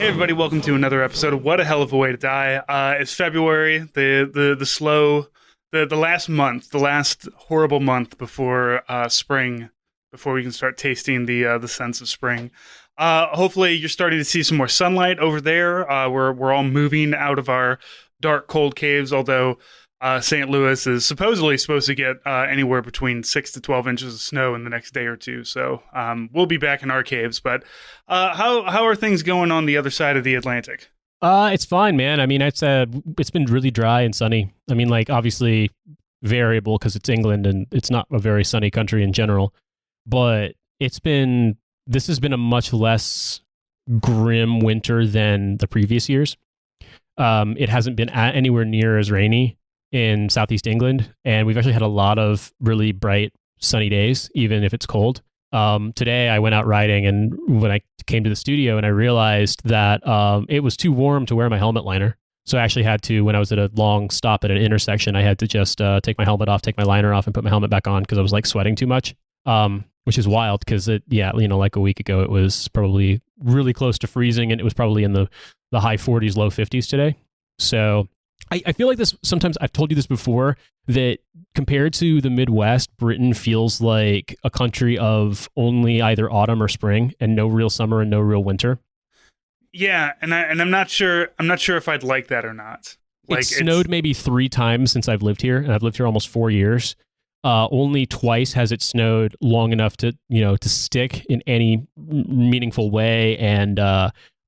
Hey everybody, welcome to another episode of What a Hell of a Way to Die. It's February, the last month, the last horrible month before spring, before we can start tasting the sense of spring. Hopefully, you're starting to see some more sunlight over there. We're all moving out of our dark, cold caves. Although St. Louis is supposedly supposed to get anywhere between 6 to 12 inches of snow in the next day or two. So we'll be back in our caves. But how are things going on the other side of the Atlantic? It's fine, man. I mean, it's been really dry and sunny. I mean, like obviously variable because it's England and it's not a very sunny country in general. But this has been a much less grim winter than the previous years. It hasn't been anywhere near as rainy in southeast England, and we've actually had a lot of really bright sunny days, even if it's cold. Today I went out riding, and when I came to the studio, and I realized that it was too warm to wear my helmet liner. So I actually had to, when I was at a long stop at an intersection, I had to just take my helmet off, take my liner off, and put my helmet back on because I was like sweating too much. Which is wild because like a week ago it was probably really close to freezing, and it was probably in the high 40s, low 50s today. So I feel like this, sometimes I've told you this before, that compared to the Midwest, Britain feels like a country of only either autumn or spring and no real summer and no real winter. Yeah, and I'm not sure if I'd like that or not. Like it snowed maybe 3 times since I've lived here, and I've lived here almost 4 years. Only twice has it snowed long enough to stick in any meaningful way, and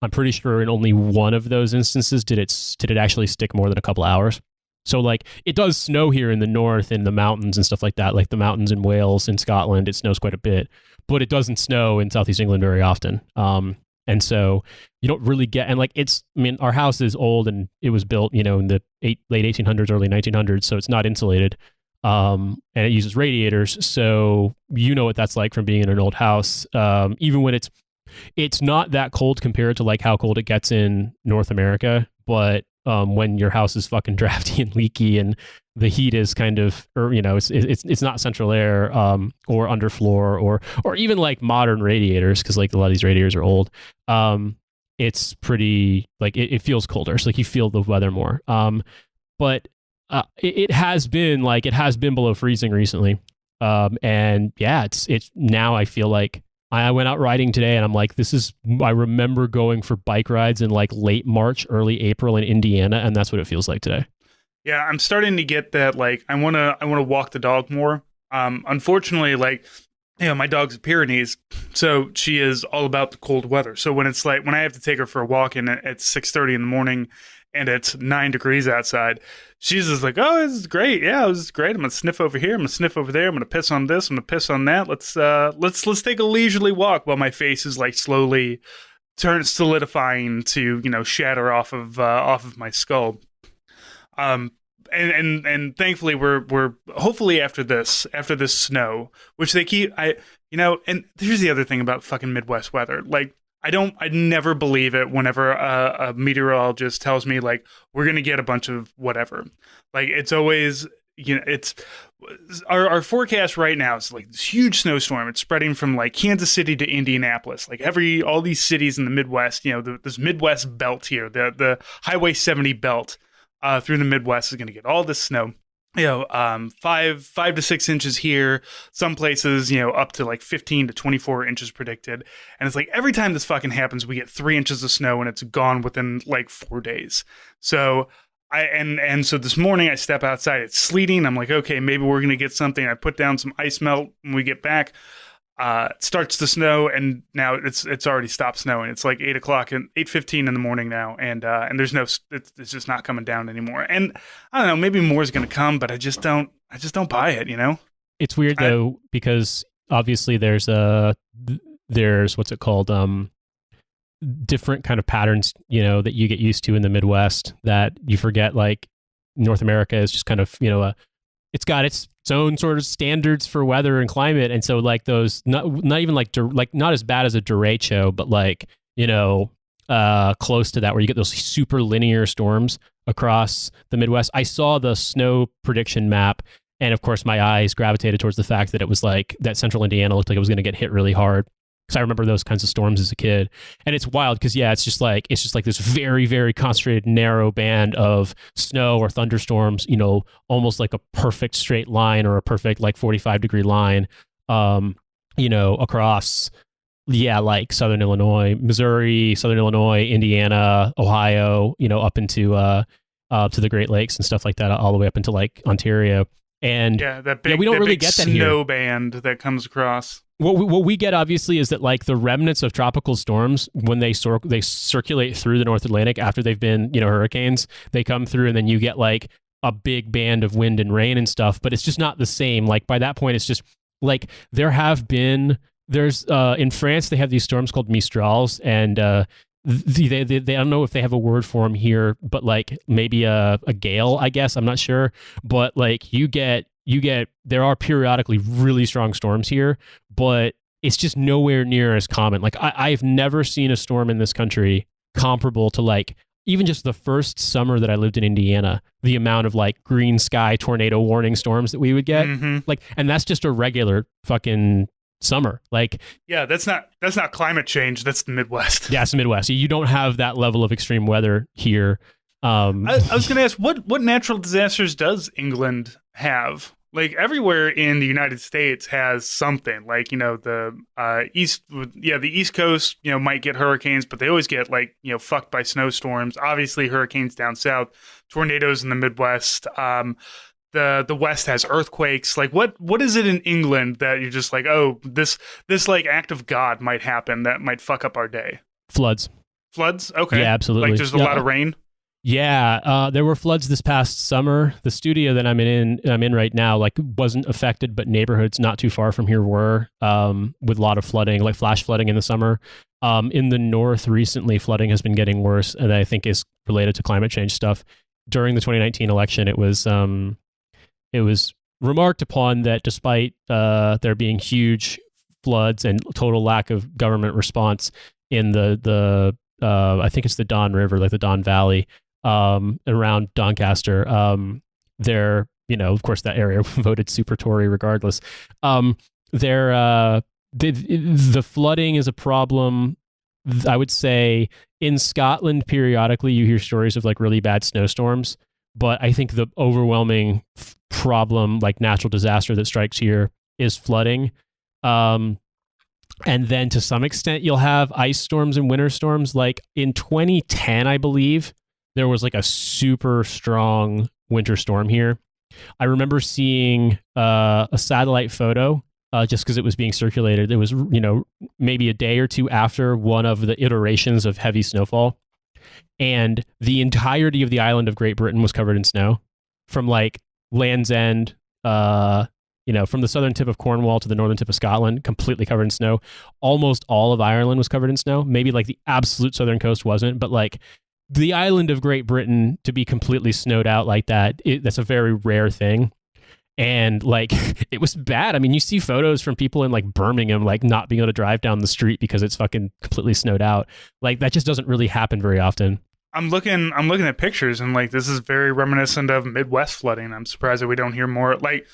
I'm pretty sure in only one of those instances did it actually stick more than a couple hours. So like it does snow here in the north, in the mountains and stuff like that, like the mountains in Wales and Scotland. It snows quite a bit, but it doesn't snow in southeast England very often. And so you don't really get, and like our house is old and it was built in the late 1800s, early 1900s, so it's not insulated. And it uses radiators, so you know what that's like from being in an old house. Even when it's not that cold compared to like how cold it gets in North America, but when your house is fucking drafty and leaky and the heat is kind of, or it's not central air or underfloor or even like modern radiators, because like a lot of these radiators are old. It's pretty like it feels colder, so like you feel the weather more. But it has been below freezing recently. And yeah, it's now I feel like I went out riding today and I'm like, I remember going for bike rides in like late March, early April in Indiana. And that's what it feels like today. Yeah, I'm starting to get that. Like, I want to walk the dog more. Unfortunately, like, my dog's a Pyrenees, so she is all about the cold weather. So when I have to take her for a walk and it's 6:30 in the morning and it's 9 degrees outside, she's just like, "Oh, this is great. Yeah, this is great. I'm gonna sniff over here. I'm gonna sniff over there. I'm gonna piss on this. I'm gonna piss on that. Let's take a leisurely walk," while my face is like slowly solidifying to shatter off of my skull. And thankfully we're hopefully after this snow, which they keep, and here's the other thing about fucking Midwest weather. Like, I never believe it whenever a meteorologist tells me like we're gonna get a bunch of whatever. Like, it's always, it's our forecast right now is like this huge snowstorm. It's spreading from like Kansas City to Indianapolis, like all these cities in the Midwest. This Midwest belt here, the Highway 70 belt through the Midwest is going to get all this snow. 5 to 6 inches here. Some places, up to like 15 to 24 inches predicted. And it's like every time this fucking happens, we get 3 inches of snow and it's gone within like 4 days. So so this morning I step outside, it's sleeting. I'm like, okay, maybe we're going to get something. I put down some ice melt when we get back. It starts to snow, and now it's already stopped snowing. It's like 8:00 and 8:15 in the morning now, and there's it's just not coming down anymore. And I don't know, maybe more is going to come, but I just don't buy it. It's weird though, because obviously there's what's it called, different kind of patterns that you get used to in the Midwest that you forget. Like North America is just kind of it's got its own sort of standards for weather and climate, and so like those not even like not as bad as a derecho, but like close to that, where you get those super linear storms across the Midwest. I saw the snow prediction map, and of course my eyes gravitated towards the fact that it was like that central Indiana looked like it was going to get hit really hard. because I remember those kinds of storms as a kid. And it's wild because it's just like this very, very concentrated narrow band of snow or thunderstorms, almost like a perfect straight line or a perfect like 45-degree line, across like southern Illinois, Missouri, southern Illinois, Indiana, Ohio, up into to the Great Lakes and stuff like that, all the way up into like Ontario. And that big, we don't really get that here. Snow band that comes across. What we get obviously is that like the remnants of tropical storms, when they circulate through the North Atlantic after they've been hurricanes, they come through and then you get like a big band of wind and rain and stuff. But it's just not the same. Like by that point, it's just like there's in France they have these storms called Mistrals, and they I don't know if they have a word for them here, but like maybe a gale, I guess. I'm not sure, but like you get there are periodically really strong storms here, but it's just nowhere near as common. Like I've never seen a storm in this country comparable to like even just the first summer that I lived in Indiana, the amount of like green sky tornado warning storms that we would get. Like, and that's just a regular fucking summer. Like, yeah, that's not climate change. That's the Midwest. Yeah, it's the Midwest. You don't have that level of extreme weather here. I was going to ask, what natural disasters does England have? Like everywhere in the United States has something. Like the East Coast might get hurricanes, but they always get like fucked by snowstorms. Obviously, hurricanes down south, tornadoes in the Midwest. The West has earthquakes. Like what is it in England that you're just like, oh, this like act of God might happen that might fuck up our day? Floods. Okay. Yeah, absolutely. Like there's a lot of rain. Yeah, there were floods this past summer. The studio that I'm in right now, like wasn't affected, but neighborhoods not too far from here were, with a lot of flooding, like flash flooding in the summer. In the north recently, flooding has been getting worse, and I think is related to climate change stuff. During the 2019 election, it was remarked upon that despite there being huge floods and total lack of government response in the I think it's the Don River, like the Don Valley, around Doncaster, there, of course that area voted super Tory regardless. The flooding is a problem. I would say in Scotland, periodically you hear stories of like really bad snowstorms, but I think the overwhelming problem, like natural disaster that strikes here, is flooding. And then to some extent, you'll have ice storms and winter storms. Like in 2010, I believe, there was like a super strong winter storm here. I remember seeing a satellite photo just because it was being circulated. It was, maybe a day or two after one of the iterations of heavy snowfall. And the entirety of the island of Great Britain was covered in snow, from like Land's End, from the southern tip of Cornwall to the northern tip of Scotland, completely covered in snow. Almost all of Ireland was covered in snow. Maybe like the absolute southern coast wasn't, but like the island of Great Britain to be completely snowed out like that, that's a very rare thing. And like, it was bad. I mean, you see photos from people in like Birmingham, like not being able to drive down the street because it's fucking completely snowed out. Like that just doesn't really happen very often. I'm looking at pictures and like, this is very reminiscent of Midwest flooding. I'm surprised that we don't hear more. Like,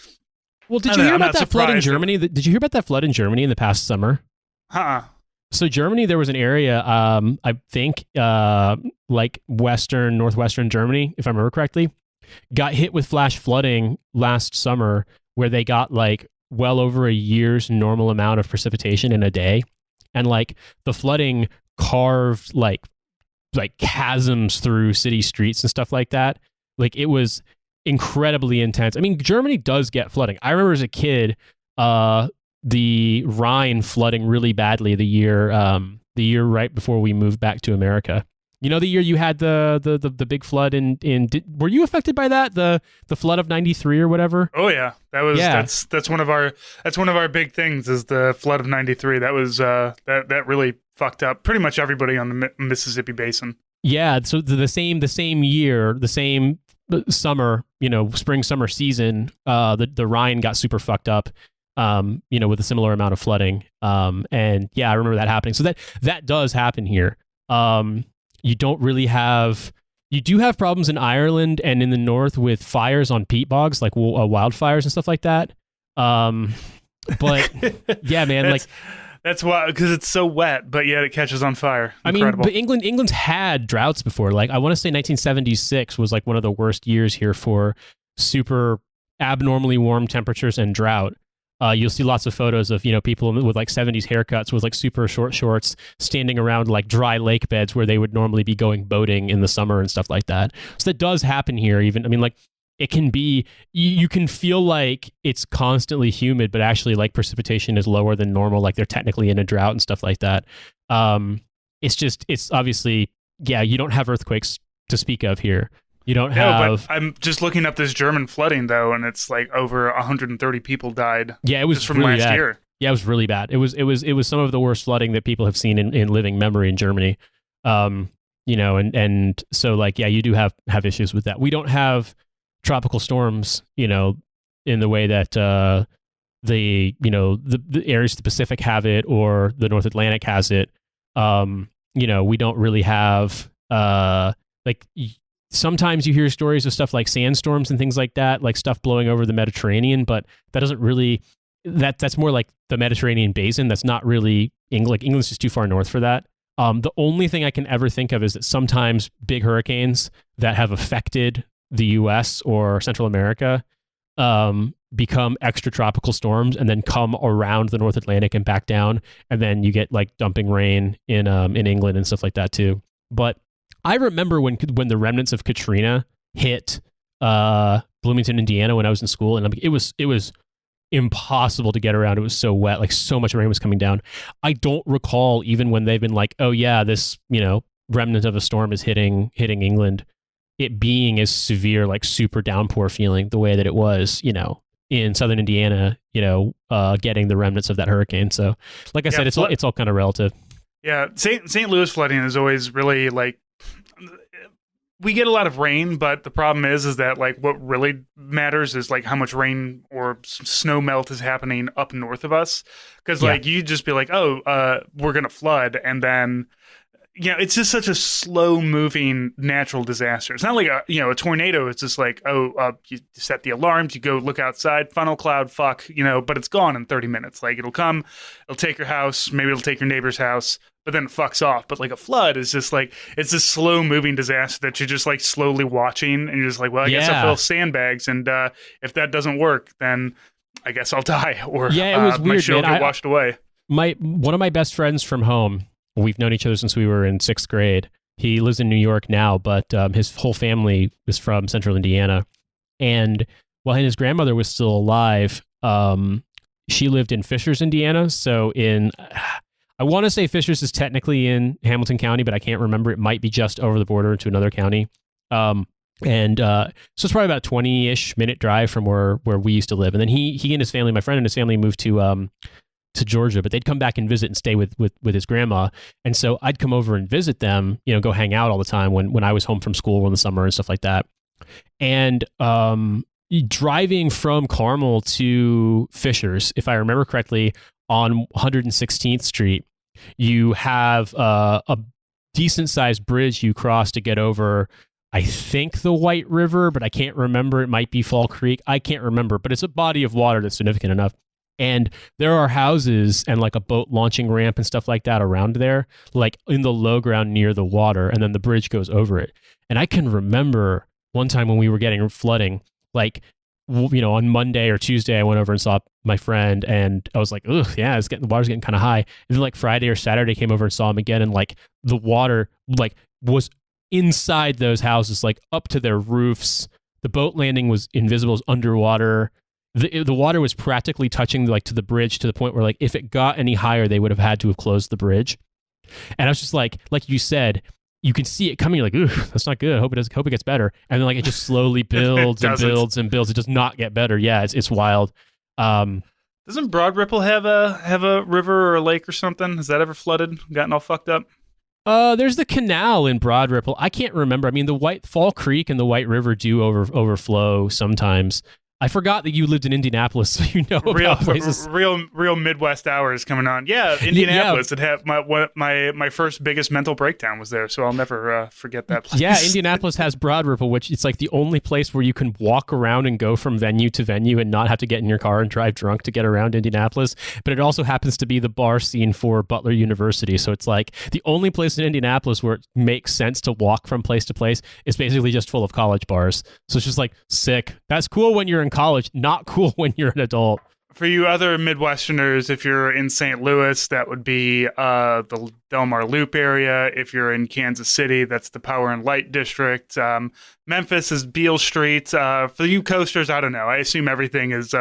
well, did you hear about that flood in Germany? Did you hear about that flood in Germany in the past summer? So Germany, there was an area, I think, like northwestern Germany, if I remember correctly, got hit with flash flooding last summer, where they got like well over a year's normal amount of precipitation in a day. And like the flooding carved like chasms through city streets and stuff like that. Like it was incredibly intense. I mean, Germany does get flooding. I remember as a kid, the Rhine flooding really badly the year right before we moved back to America. The year you had the big flood were you affected by that? The flood of 93 or whatever? Oh yeah. That's one of our big things is the flood of 93. That was that really fucked up pretty much everybody on the Mississippi Basin. Yeah, so the same year, the same summer, spring summer season, the Rhine got super fucked up. With a similar amount of flooding. And yeah, I remember that happening. So that does happen here. You do have problems in Ireland and in the north with fires on peat bogs, like wildfires and stuff like that. But yeah, man, That's why, because it's so wet, but yet it catches on fire. I mean, Incredible. but England's had droughts before. Like I want to say 1976 was like one of the worst years here for super abnormally warm temperatures and drought. You'll see lots of photos of, people with like 70s haircuts with like super short shorts standing around like dry lake beds where they would normally be going boating in the summer and stuff like that. So that does happen here. Even, I mean, like it can be, you can feel like it's constantly humid, but actually like precipitation is lower than normal. Like they're technically in a drought and stuff like that. It's obviously, yeah, you don't have earthquakes to speak of here. You don't have. No, but I'm just looking up this German flooding though, and it's like over 130 people died. Yeah, it was just from really last bad. year. Yeah, it was really bad. It was some of the worst flooding that people have seen in living memory in Germany. And so like, yeah, you do have issues with that. We don't have tropical storms, in the way that the areas of the Pacific have it or the North Atlantic has it. We don't really have like. Sometimes you hear stories of stuff like sandstorms and things like that, like stuff blowing over the Mediterranean, but that doesn't really, that's more like the Mediterranean basin. That's not really England. Like England's just too far north for that. The only thing I can ever think of is that sometimes big hurricanes that have affected the US or Central America become extratropical storms and then come around the North Atlantic and back down. And then you get like dumping rain in England and stuff like that too. But I remember when the remnants of Katrina hit Bloomington, Indiana, when I was in school, and it was impossible to get around. It was so wet, like so much rain was coming down. I don't recall even when they've been like, oh yeah, this remnant of a storm is hitting England, it being as severe, like super downpour feeling the way that it was, in southern Indiana, getting the remnants of that hurricane. So, like I said, it's all kind of relative. Yeah, St. Louis flooding is always really like, we get a lot of rain, but the problem is that like what really matters is like how much rain or snow melt is happening up north of us. Because like you just be like, oh, we're gonna flood, and then it's just such a slow moving natural disaster. It's not like a tornado. It's just like, you set the alarms, you go look outside, funnel cloud, but it's gone in 30 minutes. Like it'll come, it'll take your house, maybe it'll take your neighbor's house, but then it fucks off. But like a flood is just like, it's this slow moving disaster that you're just like slowly watching, and you're just like, well, I guess I'll fill sandbags, and if that doesn't work, then I guess I'll die, or it was weird, my show will get washed away. One of my best friends from home, we've known each other since we were in 6th grade. He lives in New York now, but his whole family is from Central Indiana. And while his grandmother was still alive, she lived in Fishers, Indiana. So I want to say Fishers is technically in Hamilton County, but I can't remember. It might be just over the border into another county. So it's probably about a 20-ish minute drive from where we used to live. And then he and his family, my friend and his family, moved to Georgia, but they'd come back and visit and stay with his grandma. And so I'd come over and visit them, go hang out all the time when I was home from school in the summer and stuff like that. And driving from Carmel to Fishers, if I remember correctly, on 116th Street, you have a decent sized bridge you cross to get over, I think, the White River, but I can't remember. It might be Fall Creek. I can't remember, but it's a body of water that's significant enough. And there are houses and like a boat launching ramp and stuff like that around there, like in the low ground near the water, and then the bridge goes over it. And I can remember one time when we were getting flooding, like, on Monday or Tuesday, I went over and saw my friend, and I was like, ugh, yeah, the water's getting kind of high. And then like Friday or Saturday came over and saw him again, and like the water like was inside those houses, like up to their roofs. The boat landing was invisible, it was underwater. The water was practically touching like to the bridge, to the point where like if it got any higher, they would have had to have closed the bridge. And I was just like you said, you can see it coming. You're like, ooh, that's not good. Hope it gets better. And then like it just slowly builds and builds and builds. It does not get better. Yeah, it's wild. Doesn't Broad Ripple have a river or a lake or something? Has that ever flooded, gotten all fucked up? There's the canal in Broad Ripple. I can't remember. I mean, the Fall Creek and the White River do overflow sometimes. I forgot that you lived in Indianapolis, so you know about places. Real Midwest hours coming on. Yeah, Indianapolis. It had my first biggest mental breakdown was there, so I'll never forget that place. Yeah, Indianapolis has Broad Ripple, which it's like the only place where you can walk around and go from venue to venue and not have to get in your car and drive drunk to get around Indianapolis. But it also happens to be the bar scene for Butler University, so it's like the only place in Indianapolis where it makes sense to walk from place to place is basically just full of college bars. So it's just like sick. That's cool when you're in college, not cool when you're an adult. For you other Midwesterners, if you're in St. Louis, that would be the Delmar Loop area. If you're in Kansas City, that's the Power and Light District. Memphis is Beale Street. For you coasters, I don't know. I assume everything is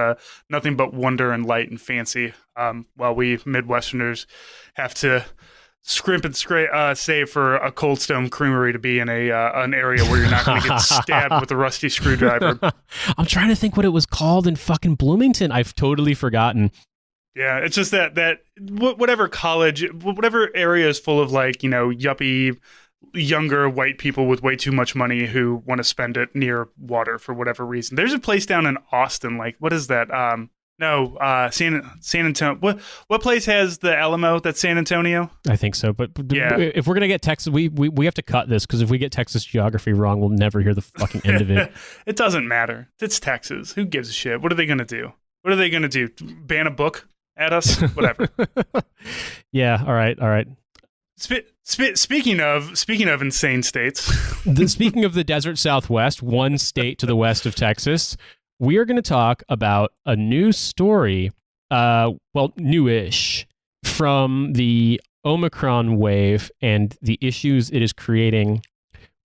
nothing but wonder and light and fancy, while we Midwesterners have to scrimp and save for a Cold Stone Creamery to be in an area where you're not going to get stabbed with a rusty screwdriver. I'm trying to think what it was called in fucking Bloomington. I've totally forgotten. Yeah, it's just that whatever college, whatever area is full of like, yuppie, younger white people with way too much money who want to spend it near water for whatever reason. There's a place down in Austin, like, what is that? San Antonio. What place has the Alamo? That's San Antonio? I think so. But yeah. If we're going to get Texas, we have to cut this, because if we get Texas geography wrong, we'll never hear the fucking end of it. It doesn't matter. It's Texas. Who gives a shit? What are they going to do? What are they going to do? Ban a book at us? Whatever. Yeah. All right. Speaking of insane states. Speaking of the desert Southwest, one state to the west of Texas, we are going to talk about a new story, newish, from the Omicron wave and the issues it is creating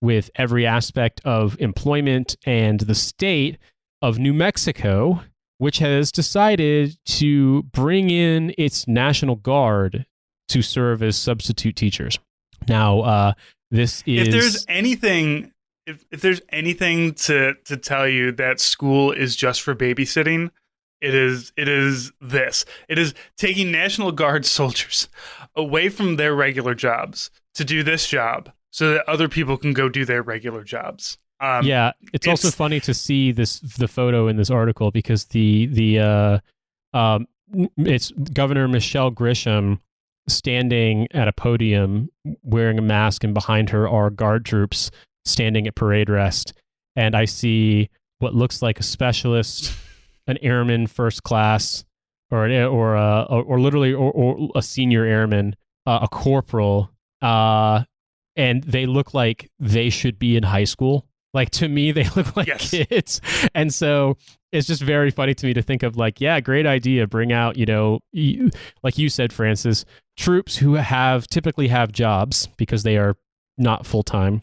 with every aspect of employment and the state of New Mexico, which has decided to bring in its National Guard to serve as substitute teachers. Now, this is... If there's anything to tell you that school is just for babysitting, it is this. It is taking National Guard soldiers away from their regular jobs to do this job so that other people can go do their regular jobs. It's also funny to see the photo in this article, because it's Governor Michelle Grisham standing at a podium wearing a mask, and behind her are guard troops standing at parade rest, and I see what looks like a specialist, an airman first class, or literally a senior airman, a corporal, and they look like they should be in high school. Like, to me, they look like kids, and so it's just very funny to me to think of, like, yeah, great idea. Bring out, like you said, Francis, troops who typically have jobs because they are not full time,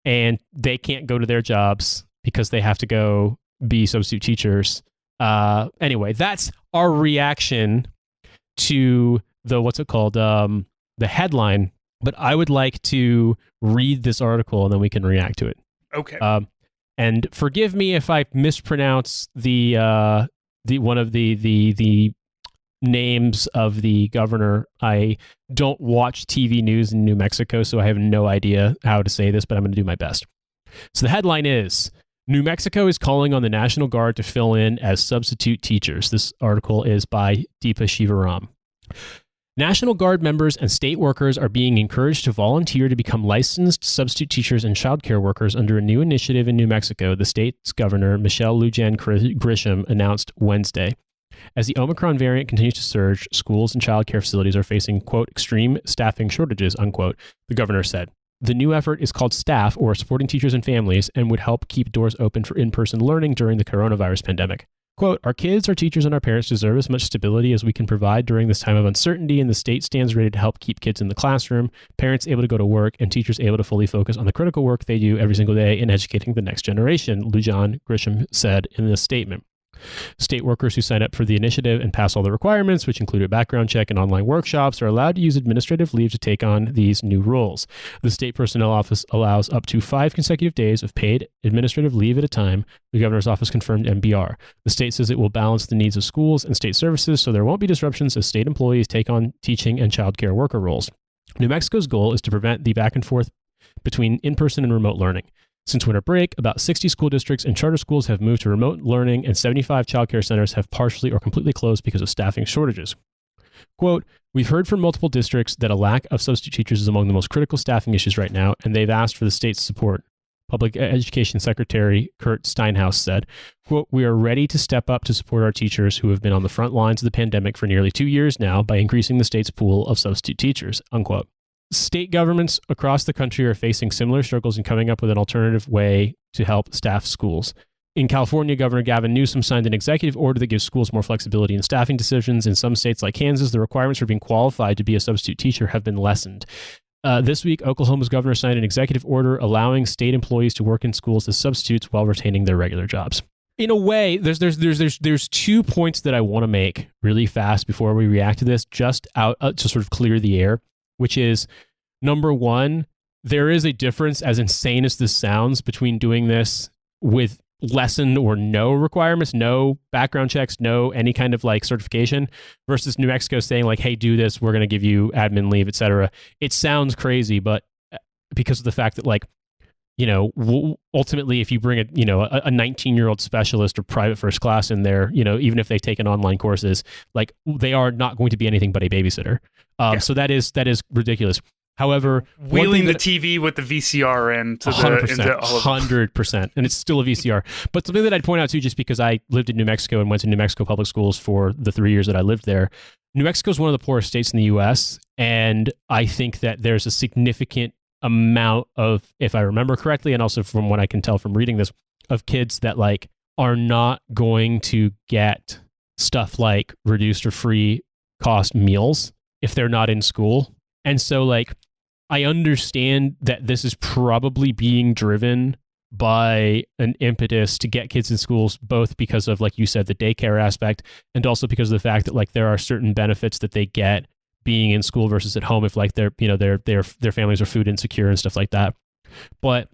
and they can't go to their jobs because they have to go be substitute teachers. Anyway, that's our reaction to the headline. But I would like to read this article, and then we can react to it. Okay. And forgive me if I mispronounce the one of the names of the governor. I don't watch TV news in New Mexico, so I have no idea how to say this, but I'm going to do my best. So the headline is, New Mexico is calling on the National Guard to fill in as substitute teachers. This article is by Deepa Shivaram. National Guard members and state workers are being encouraged to volunteer to become licensed substitute teachers and childcare workers under a new initiative in New Mexico, the state's governor, Michelle Lujan Grisham, announced Wednesday. As the Omicron variant continues to surge, schools and childcare facilities are facing, quote, extreme staffing shortages, unquote, the governor said. The new effort is called STAFF, or Supporting Teachers and Families, and would help keep doors open for in-person learning during the coronavirus pandemic. Quote, our kids, our teachers, and our parents deserve as much stability as we can provide during this time of uncertainty, and the state stands ready to help keep kids in the classroom, parents able to go to work, and teachers able to fully focus on the critical work they do every single day in educating the next generation, Lujan Grisham said in this statement. State workers who sign up for the initiative and pass all the requirements, which include a background check and online workshops, are allowed to use administrative leave to take on these new roles. The state personnel office allows up to 5 consecutive days of paid administrative leave at a time, the governor's office confirmed NBR. The state says it will balance the needs of schools and state services, so there won't be disruptions as state employees take on teaching and childcare worker roles. New Mexico's goal is to prevent the back and forth between in-person and remote learning. Since winter break, about 60 school districts and charter schools have moved to remote learning, and 75 childcare centers have partially or completely closed because of staffing shortages. Quote, we've heard from multiple districts that a lack of substitute teachers is among the most critical staffing issues right now, and they've asked for the state's support. Public Education Secretary Kurt Steinhaus said, quote, we are ready to step up to support our teachers who have been on the front lines of the pandemic for nearly 2 years now by increasing the state's pool of substitute teachers, unquote. State governments across the country are facing similar struggles in coming up with an alternative way to help staff schools. In California, Governor Gavin Newsom signed an executive order that gives schools more flexibility in staffing decisions. In some states like Kansas, the requirements for being qualified to be a substitute teacher have been lessened. This week, Oklahoma's governor signed an executive order allowing state employees to work in schools as substitutes while retaining their regular jobs. In a way, there's 2 points that I want to make really fast before we react to this, just out to sort of clear the air, which is, number one, there is a difference, as insane as this sounds, between doing this with lessened or no requirements, no background checks, no any kind of like certification, versus New Mexico saying like, hey, do this, we're going to give you admin leave, etc. It sounds crazy, but because of the fact that like, you know, ultimately if you bring a 19-year-old specialist or private first class in there, you know, even if they've taken online courses, like they are not going to be anything but a babysitter. So that is ridiculous. However, wheeling the TV with the VCR into 100%, and it's still a VCR. But something that I'd point out too, just because I lived in New Mexico and went to New Mexico public schools for the 3 years that I lived there, New Mexico is one of the poorest states in the U.S., and I think that there's a significant amount of, if I remember correctly, and also from what I can tell from reading this, of kids that like are not going to get stuff like reduced or free cost meals if they're not in school. And so like, I understand that this is probably being driven by an impetus to get kids in schools, both because of, like you said, the daycare aspect, and also because of the fact that like there are certain benefits that they get being in school versus at home if like their families are food insecure and stuff like that. But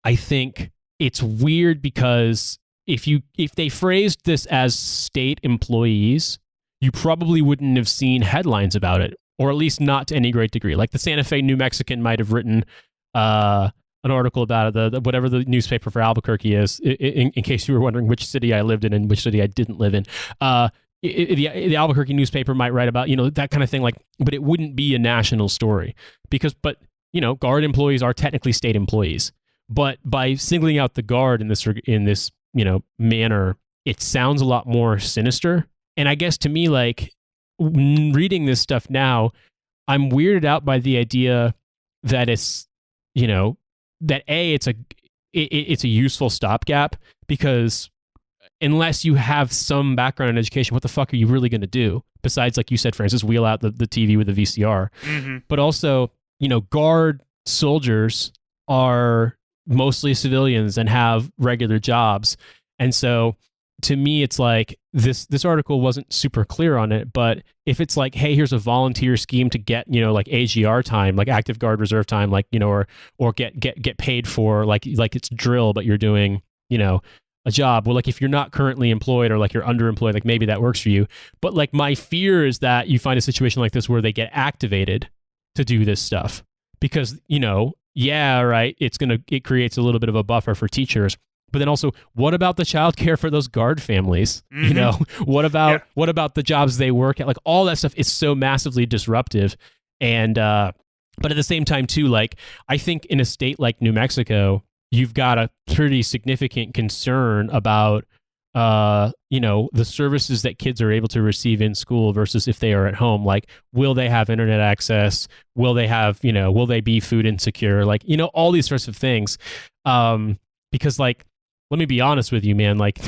I think it's weird because if they phrased this as state employees, you probably wouldn't have seen headlines about it, or at least not to any great degree. Like the Santa Fe New Mexican might have written an article about it, the whatever the newspaper for Albuquerque is, in case you were wondering which city I lived in and which city I didn't live in. The Albuquerque newspaper might write about, you know, that kind of thing, like, but it wouldn't be a national story but you know, Guard employees are technically state employees. But by singling out the Guard in this, you know, manner, it sounds a lot more sinister. And I guess to me, like, reading this stuff now, I'm weirded out by the idea that it's, you know, that it's a useful stopgap, because unless you have some background in education, what the fuck are you really going to do besides, like you said, Francis, wheel out the TV with the VCR? Mm-hmm. But also, you know, Guard soldiers are mostly civilians and have regular jobs. And so to me, it's like this article wasn't super clear on it, but if it's like, hey, here's a volunteer scheme to get, you know, like AGR time, like active Guard reserve time, like, you know, or get paid for like it's drill, but you're doing, you know, a job. Well, like if you're not currently employed or like you're underemployed, like maybe that works for you. But like my fear is that you find a situation like this where they get activated to do this stuff because, you know, yeah, right, it creates a little bit of a buffer for teachers. But then also, what about the childcare for those Guard families? Mm-hmm. You know, what about the jobs they work at? Like all that stuff is so massively disruptive. And but at the same time too, like I think in a state like New Mexico, you've got a pretty significant concern about you know, the services that kids are able to receive in school versus if they are at home. Like, will they have internet access? Will they have, you know, will they be food insecure? Like, you know, all these sorts of things. Because like, let me be honest with you, man. Like,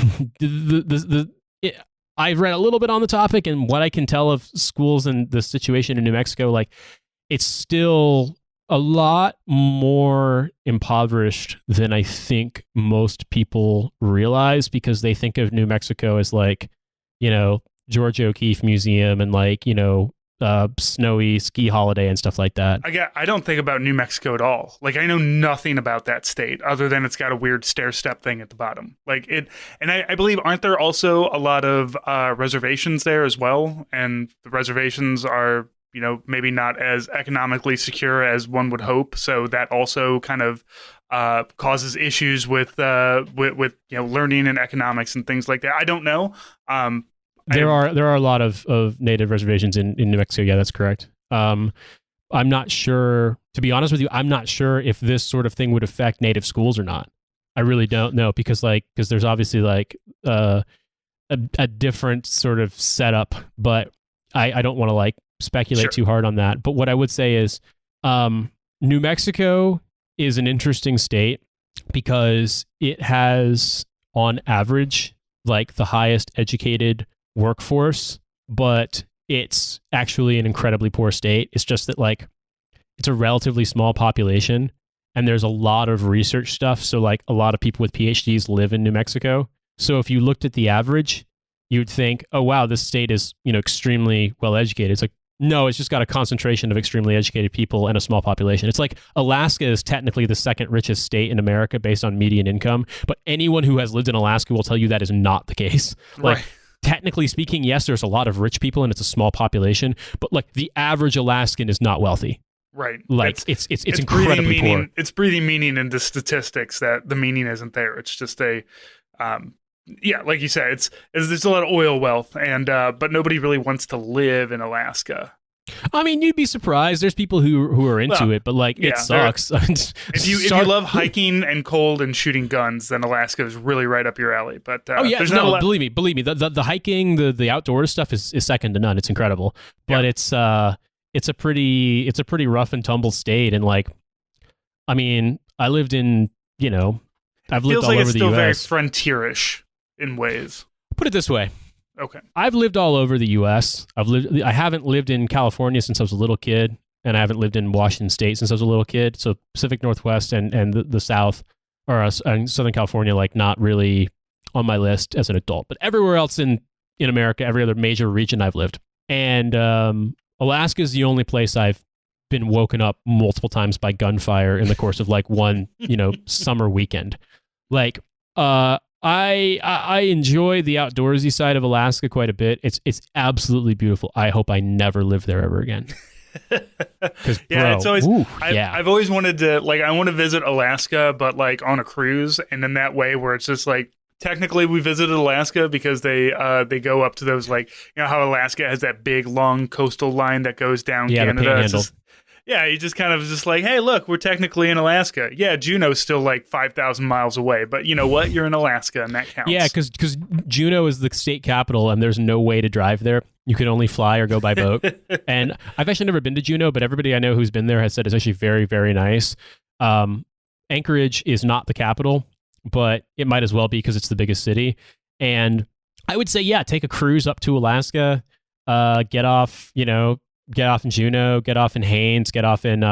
I've read a little bit on the topic, and what I can tell of schools and the situation in New Mexico, like, it's still a lot more impoverished than I think most people realize, because they think of New Mexico as like, you know, George O'Keeffe Museum and like, you know, snowy ski holiday and stuff like that. I don't think about New Mexico at all. Like, I know nothing about that state other than it's got a weird stair step thing at the bottom. Like it, and I believe, aren't there also a lot of reservations there as well? And the reservations are maybe not as economically secure as one would hope. So that also kind of causes issues with learning and economics and things like that. I don't know. There are a lot of native reservations in New Mexico. Yeah, that's correct. I'm not sure, to be honest with you, I'm not sure if this sort of thing would affect native schools or not. I really don't know because there's obviously a different sort of setup, but I don't want to speculate too hard on that. But what I would say is New Mexico is an interesting state because it has on average the highest educated workforce, but it's actually an incredibly poor state. It's just that it's a relatively small population and there's a lot of research stuff. So a lot of people with PhDs live in New Mexico. So if you looked at the average, you'd think, oh wow, this state is, extremely well educated. It's no, it's just got a concentration of extremely educated people and a small population. It's Alaska is technically the second richest state in America based on median income, but anyone who has lived in Alaska will tell you that is not the case. Right. Technically speaking, yes, there's a lot of rich people and it's a small population, but the average Alaskan is not wealthy. Right. It's incredibly poor. It's breathing meaning into statistics that the meaning isn't there. It's just like you said, there's a lot of oil wealth but nobody really wants to live in Alaska. I mean, you'd be surprised. There's people who are into it, but it sucks. If you love hiking and cold and shooting guns, then Alaska is really right up your alley. But believe me, the hiking, the outdoors stuff is second to none. It's incredible, but it's a pretty rough and tumble state. And I mean, I lived in I've lived all over the U.S. It's still very frontierish in ways. Put it this way. Okay. I've lived all over the U.S. I haven't lived in California since I was a little kid, and I haven't lived in Washington State since I was a little kid. So Pacific Northwest and the South, or Southern California, not really on my list as an adult. But everywhere else in America, every other major region I've lived. And Alaska is the only place I've been woken up multiple times by gunfire in the course of one, summer weekend. I enjoy the outdoorsy side of Alaska quite a bit. It's absolutely beautiful. I hope I never live there ever again. It's always I've always wanted to I want to visit Alaska, but on a cruise, and in that way where it's just technically we visited Alaska because they go up to those how Alaska has that big long coastal line that goes down Canada. The panhandle. You just kind of hey, look, we're technically in Alaska. Yeah, Juneau's still 5,000 miles away, but you know what? You're in Alaska, and that counts. Yeah, because Juneau is the state capital, and there's no way to drive there. You can only fly or go by boat. And I've actually never been to Juneau, but everybody I know who's been there has said it's actually very, very nice. Anchorage is not the capital, but it might as well be because it's the biggest city. And I would say, take a cruise up to Alaska, get off in Juneau, get off in Haines, get off in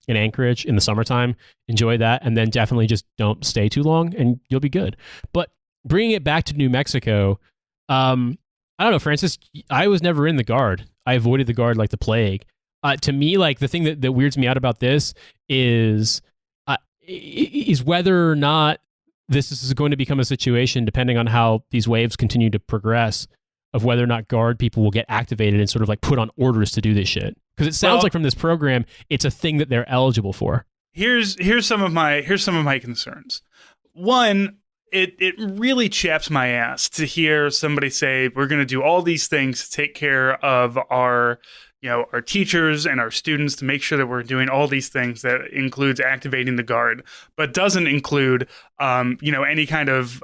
Anchorage in the summertime, enjoy that, and then definitely just don't stay too long and you'll be good. But bringing it back to New Mexico, I don't know, Francis, I was never in the Guard. I avoided the Guard like the plague. To me, the thing that weirds me out about this is whether or not this is going to become a situation, depending on how these waves continue to progress, of whether or not Guard people will get activated and sort of put on orders to do this shit. Because it sounds like from this program, it's a thing that they're eligible for. Here's some of my concerns. One, it really chaps my ass to hear somebody say we're going to do all these things to take care of our teachers and our students, to make sure that we're doing all these things that includes activating the Guard, but doesn't include any kind of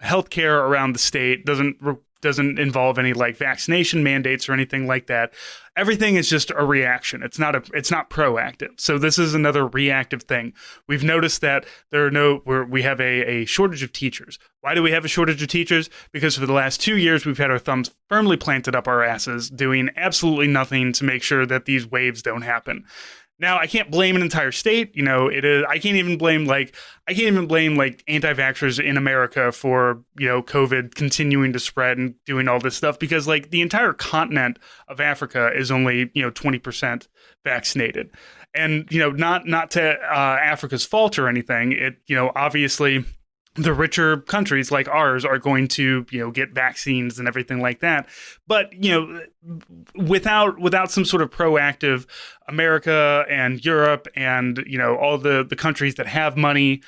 healthcare around the state, doesn't involve any vaccination mandates or anything like that. Everything is just a reaction. It's not proactive. So this is another reactive thing. We've noticed that we have a shortage of teachers. Why do we have a shortage of teachers? Because for the last 2 years, we've had our thumbs firmly planted up our asses, doing absolutely nothing to make sure that these waves don't happen. Now, I can't blame an entire state. I can't even blame anti-vaxxers in America for, COVID continuing to spread and doing all this stuff, because the entire continent of Africa is only, 20% vaccinated. And, not to Africa's fault or anything. It, obviously the richer countries like ours are going to, get vaccines and everything like that. But, without some sort of proactive America and Europe and, all the countries that have money,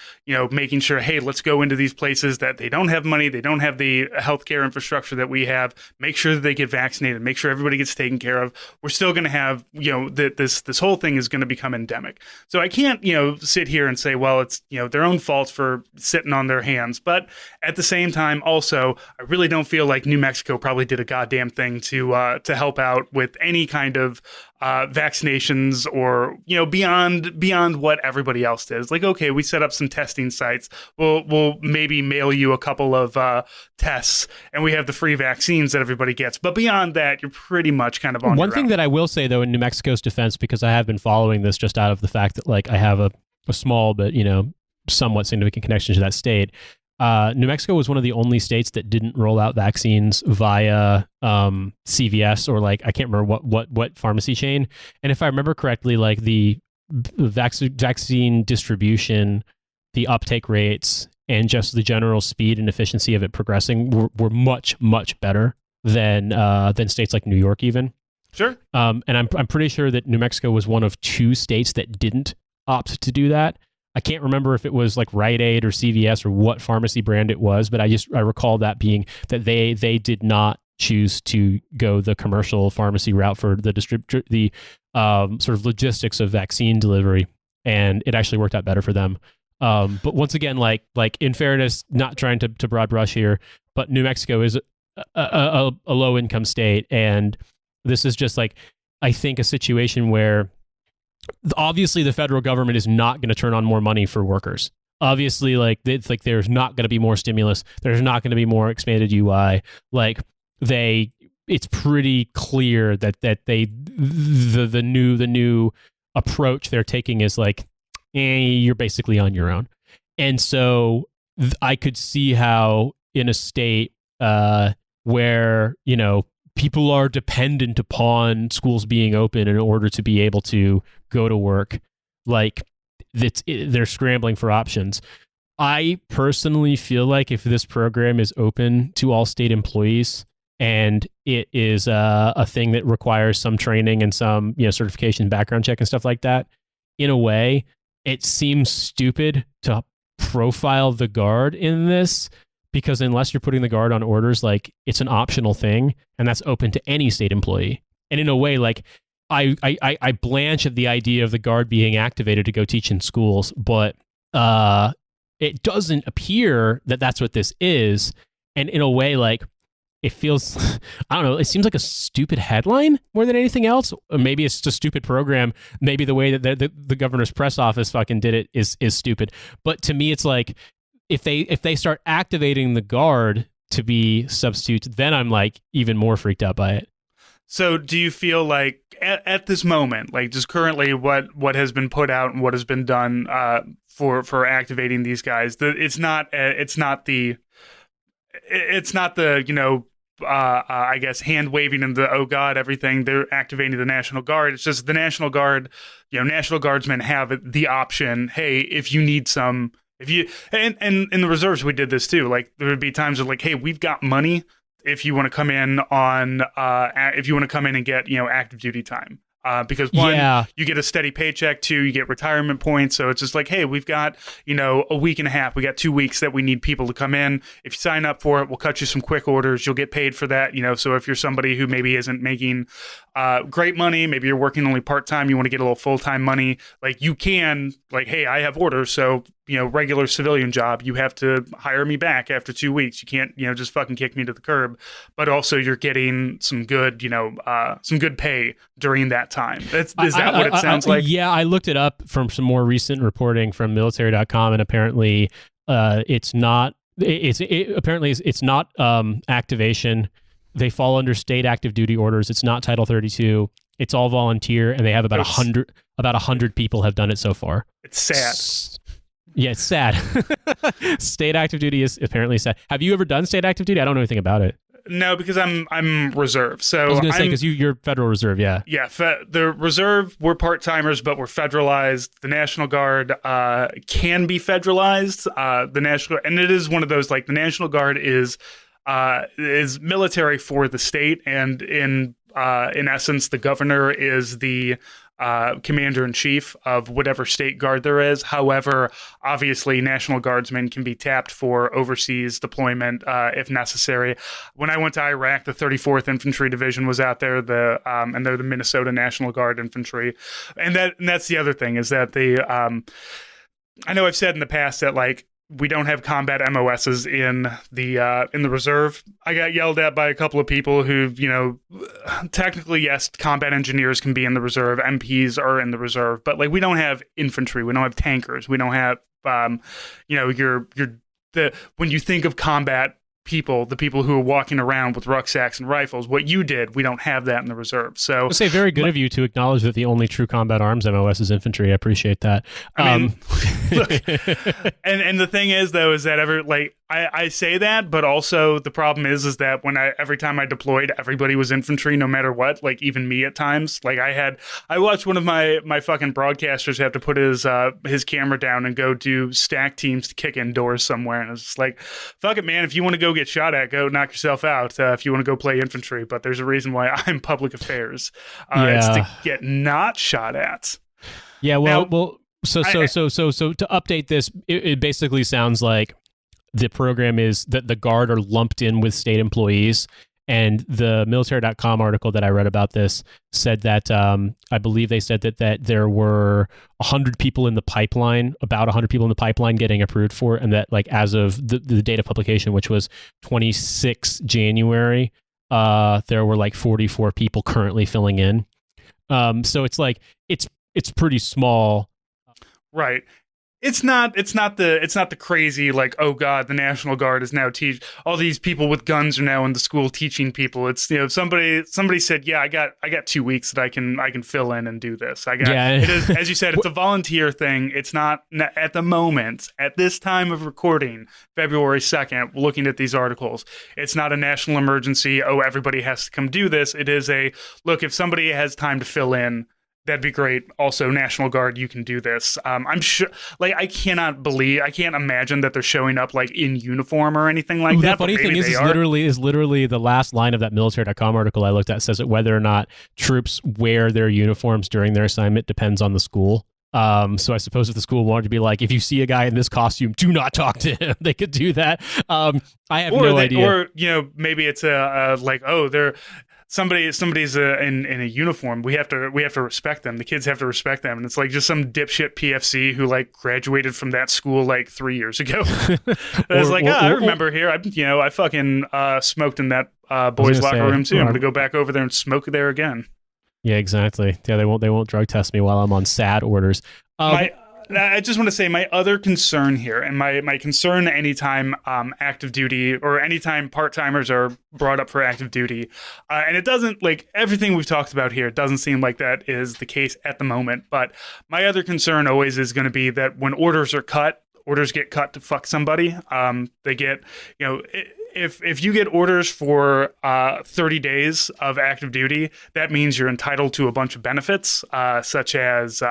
making sure, hey, let's go into these places that they don't have money, they don't have the healthcare infrastructure that we have, make sure that they get vaccinated, make sure everybody gets taken care of. We're still going to have, this whole thing is going to become endemic. So I can't, sit here and say, well, it's, their own fault for sitting on their hands. But at the same time, also, I really don't feel like New Mexico probably did a goddamn thing to help out with any kind of vaccinations or beyond what everybody else did. It's like, okay, we set up some testing sites. We'll maybe mail you a couple of tests, and we have the free vaccines that everybody gets. But beyond that, you're pretty much kind of on one thing own. that I will say though in New Mexico's defense, because I have been following this just out of the fact that like I have a small but somewhat significant connection to that state. New Mexico was one of the only states that didn't roll out vaccines via CVS or like I can't remember what pharmacy chain. And if I remember correctly, like the vaccine distribution, the uptake rates, and just the general speed and efficiency of it progressing were much better than states like New York even. Sure. And I'm pretty sure that New Mexico was one of 2 states that didn't opt to do that. I can't remember if it was like Rite Aid or CVS or what pharmacy brand it was, but I recall that being that they did not choose to go the commercial pharmacy route for the sort of logistics of vaccine delivery, and it actually worked out better for them. But once again, like in fairness, not trying to broad brush here, but New Mexico is a low income state, and this is just like I think a situation where obviously the federal government is not going to turn on more money for workers. Obviously, like it's like there's not going to be more stimulus. There's not going to be more expanded UI. Like it's pretty clear that the new approach they're taking is like, you're basically on your own. And so I could see how in a state where people are dependent upon schools being open in order to be able to go to work, like they're scrambling for options. I personally feel like if this program is open to all state employees and it is a thing that requires some training and some certification, background check and stuff like that, in a way, it seems stupid to profile the Guard in this, because unless you're putting the Guard on orders, like it's an optional thing, and that's open to any state employee. And in a way, like I blanch at the idea of the Guard being activated to go teach in schools, but it doesn't appear that that's what this is. And in a way, like it feels, I don't know, it seems like a stupid headline more than anything else. Or maybe it's just a stupid program. Maybe the way that the governor's press office fucking did it is stupid. But to me, it's like, if they start activating the Guard to be substitutes, then I'm like even more freaked out by it. So do you feel like at this moment, like just currently what has been put out and what has been done for activating these guys, it's not the I guess hand waving and the, oh God, everything, they're activating the National Guard. It's just the National Guard, National Guardsmen have the option. Hey, if you need some, and in the reserves, we did this too. Like there would be times of like, hey, we've got money if you want to come in and get, active duty time. Because one, you get a steady paycheck. 2, you get retirement points. So it's just like, hey, we've got, a week and a half. We got 2 weeks that we need people to come in. If you sign up for it, we'll cut you some quick orders. You'll get paid for that. So if you're somebody who maybe isn't making great money, maybe you're working only part-time, you want to get a little full-time money, like you can, like, hey, I have orders. So, regular civilian job, you have to hire me back after 2 weeks. You can't, just fucking kick me to the curb. But also you're getting some good, some good pay during that time. Is that what it sounds like? Yeah, I looked it up from some more recent reporting from military.com, and apparently it's not activation. They fall under state active duty orders. It's not Title 32. It's all volunteer, and they have about 100 people have done it so far. It's sad. Yeah, it's sad. State active duty is apparently sad. Have you ever done state active duty? I don't know anything about it. No, because I'm reserve. So I was going to say, because you're Federal Reserve, yeah. Yeah, the Reserve, we're part-timers, but we're federalized. The National Guard can be federalized. And it is one of those, like, the National Guard is military for the state, and in in essence, the governor is the commander in chief of whatever state guard there is. However, obviously, National Guardsmen can be tapped for overseas deployment if necessary. When I went to Iraq, the 34th Infantry Division was out there, and they're the Minnesota National Guard Infantry, and that's the other thing is that I know I've said in the past that like we don't have combat MOSs in the reserve. I got yelled at by a couple of people who, technically, yes, combat engineers can be in the reserve. MPs are in the reserve, but like we don't have infantry. We don't have tankers. We don't have, when you think of combat people, the people who are walking around with rucksacks and rifles, what you did, we don't have that in the reserve. So I'll say very good of you to acknowledge that the only true combat arms MOS is infantry. I appreciate that. I mean, look, and the thing is though, is that I say that, but also the problem is that every time I deployed, everybody was infantry, no matter what. Like even me at times. Like I watched one of my fucking broadcasters have to put his camera down and go do stack teams to kick indoors somewhere, and it's just like, fuck it, man. If you want to go get shot at, go knock yourself out. If you want to go play infantry, but there's a reason why I'm public affairs. It's to get not shot at. Yeah. Well. So to update this, it basically sounds like the program is that the Guard are lumped in with state employees. And the military.com article that I read about this said that I believe they said that there were 100 people in the pipeline, about 100 people in the pipeline getting approved for it. And that like as of the date of publication, which was 26 January, there were like 44 people currently filling in. So it's like it's pretty small. Right. It's not the crazy like, oh God, the National Guard is now all these people with guns are now in the school teaching people. It's somebody said, yeah, I got 2 weeks that I can fill in and do this. It is, as you said, it's a volunteer thing. It's not at the moment, at this time of recording, February 2nd, looking at these articles, it's not a national emergency. Oh, everybody has to come do this. It is a look, if somebody has time to fill in, that'd be great. Also, National Guard, you can do this. I'm sure, like, I can't imagine that they're showing up like in uniform or anything like that. The funny thing is literally the last line of that military.com article I looked at says that whether or not troops wear their uniforms during their assignment depends on the school. So I suppose if the school wanted to be like, if you see a guy in this costume, do not talk to him, they could do that. I have no idea. Or, maybe it's somebody's in a uniform. We have to respect them. The kids have to respect them. And it's like just some dipshit PFC who like graduated from that school like 3 years ago. I remember here. I fucking smoked in that boys' locker room too. I'm gonna go back over there and smoke there again. Yeah, exactly. Yeah, they won't drug test me while I'm on SAD orders. I just want to say my other concern here, and my concern anytime active duty or anytime part-timers are brought up for active duty, and it doesn't, like, everything we've talked about here, it doesn't seem like that is the case at the moment, but my other concern always is going to be that when orders get cut to fuck somebody. They get, if you get orders for 30 days of active duty, that means you're entitled to a bunch of benefits, such as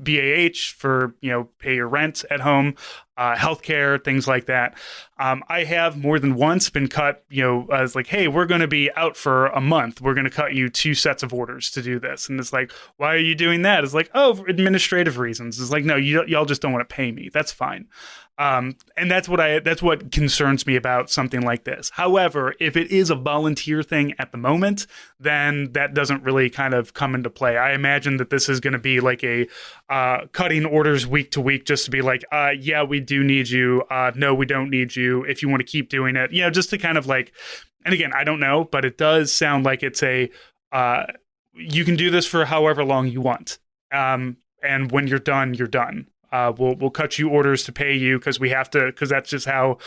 BAH for, pay your rent at home, healthcare, things like that. I have more than once been cut, as like, hey, we're going to be out for a month. We're going to cut you 2 sets of orders to do this. And it's like, why are you doing that? It's like, oh, for administrative reasons. It's like, no, y'all just don't want to pay me. That's fine. And that's what concerns me about something like this. However, if it is a volunteer thing at the moment, then that doesn't really kind of come into play. I imagine that this is going to be like a cutting orders week to week, just to be like, yeah, we do need you. No, we don't need you. If you want to keep doing it, just to kind of like, and again, I don't know, but it does sound like it's you can do this for however long you want. And when you're done, you're done. We'll cut you orders to pay you because we have to, because that's just how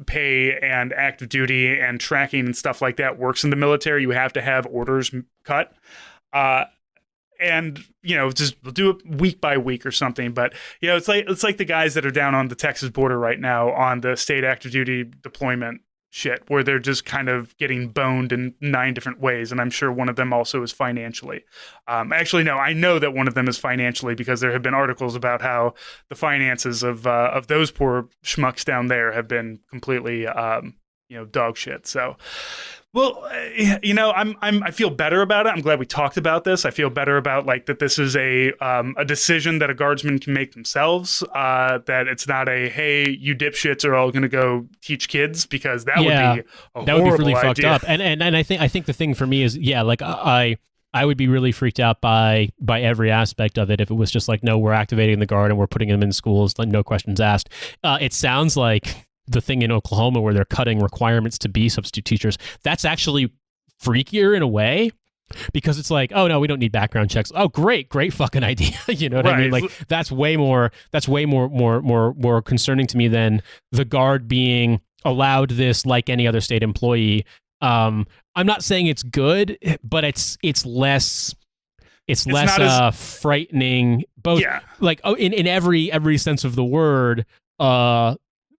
pay and active duty and tracking and stuff like that works in the military. You have to have orders cut. And just we'll do it week by week or something. But it's like the guys that are down on the Texas border right now on the state active duty deployment shit, where they're just kind of getting boned in 9 different ways. And I'm sure one of them also is financially. Actually, no, I know that one of them is financially because there have been articles about how the finances of those poor schmucks down there have been completely, dog shit. So, well, I feel better about it. I'm glad we talked about this. I feel better about like that. This is a decision that a guardsman can make themselves. That it's not a, hey, you dipshits are all going to go teach kids, because that would be a that would be really horrible fucked idea. up. And I think the thing for me is, like I would be really freaked out by every aspect of it if it was just like, no, we're activating the guard and we're putting them in schools, like no questions asked. It sounds like the thing in Oklahoma where they're cutting requirements to be substitute teachers. That's actually freakier in a way, because it's like, oh no, we don't need background checks. Oh, great fucking idea. You know what I mean? Like that's way more concerning to me than the guard being allowed this like any other state employee. I'm not saying it's good, but it's less frightening, both like in every sense of the word,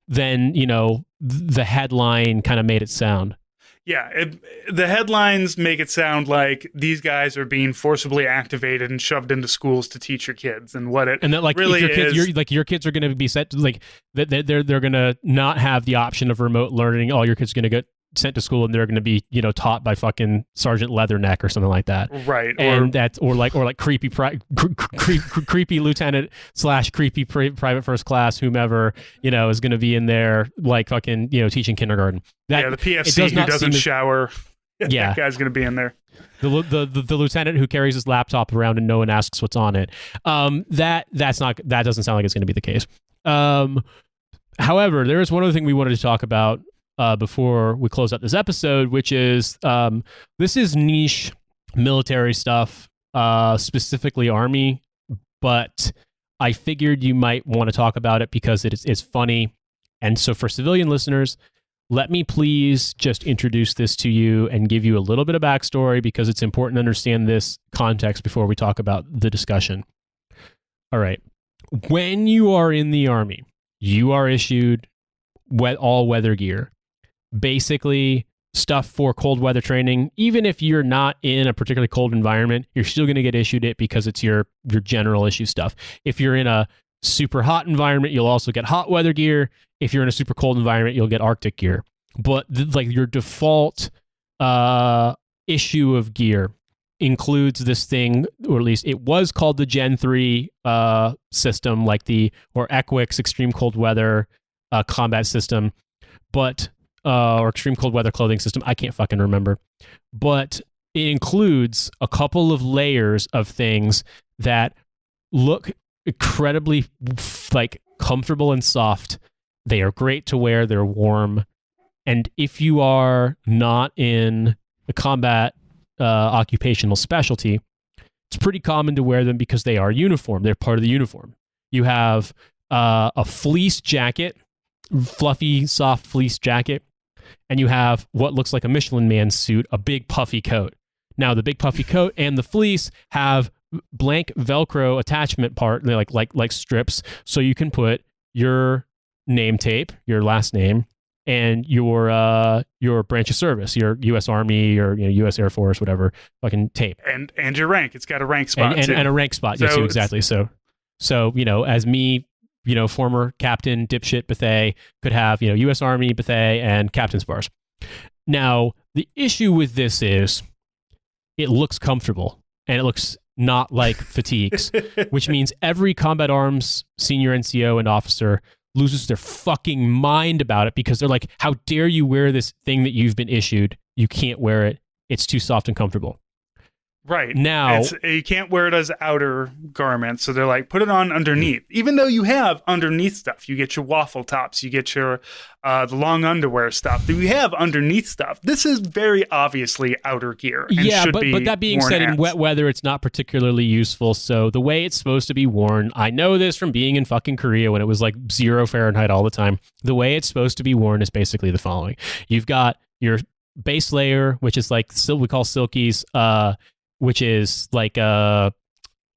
than the headline kind of made it sound. Yeah, the headlines make it sound like these guys are being forcibly activated and shoved into schools to teach your kids, and that like really your kids are going to be set to, like that they're going to not have the option of remote learning. All your kids are going to get sent to school and they're going to be taught by fucking Sergeant Leatherneck or something like that, right? And or like creepy creepy lieutenant / creepy private first class whomever is going to be in there like fucking teaching kindergarten. The PFC who doesn't shower. Yeah, that guy's going to be in there. The lieutenant who carries his laptop around and no one asks what's on it. That doesn't sound like it's going to be the case. However, there is one other thing we wanted to talk about before we close out this episode, which is this is niche military stuff, specifically Army, but I figured you might want to talk about it because it's funny. And so for civilian listeners, let me please just introduce this to you and give you a little bit of backstory, because it's important to understand this context before we talk about the discussion. All right. When you are in the Army, you are issued all weather gear. Basically, stuff for cold weather training. Even if you're not in a particularly cold environment, you're still going to get issued it because it's your general issue stuff. If you're in a super hot environment, you'll also get hot weather gear. If you're in a super cold environment, you'll get Arctic gear. But like your default issue of gear includes this thing, or at least it was called the Gen 3 system, like or EQUIX extreme cold weather combat system, but or extreme cold weather clothing system. I can't fucking remember. But it includes a couple of layers of things that look incredibly like comfortable and soft. They are great to wear. They're warm. And if you are not in the combat occupational specialty, it's pretty common to wear them because they are uniform. They're part of the uniform. You have a fleece jacket, fluffy, soft fleece jacket, and you have what looks like a Michelin Man suit, a big puffy coat. Now, the big puffy coat and the fleece have blank Velcro attachment part, like strips, so you can put your name tape, your last name, and your branch of service, your U.S. Army or U.S. Air Force, whatever, fucking tape, and your rank. It's got a rank spot and a rank spot. Yes, exactly. So as me, former Captain Dipshit Bethea could have U.S. Army Bethea and Captain's bars. Now the issue with this is it looks comfortable and it looks not like fatigues, which means every combat arms senior NCO and officer loses their fucking mind about it because they're like, how dare you wear this thing that you've been issued? You can't wear it. It's too soft and comfortable. Right. Now, you can't wear it as outer garments. So they're like, put it on underneath. Even though you have underneath stuff. You get your waffle tops. You get your the long underwear stuff. You have underneath stuff. This is very obviously outer gear. And but that being said, in wet weather, it's not particularly useful. So the way it's supposed to be worn, I know this from being in fucking Korea when it was like 0 Fahrenheit all the time. The way it's supposed to be worn is basically the following. You've got your base layer, which is like we call silkies, which is like I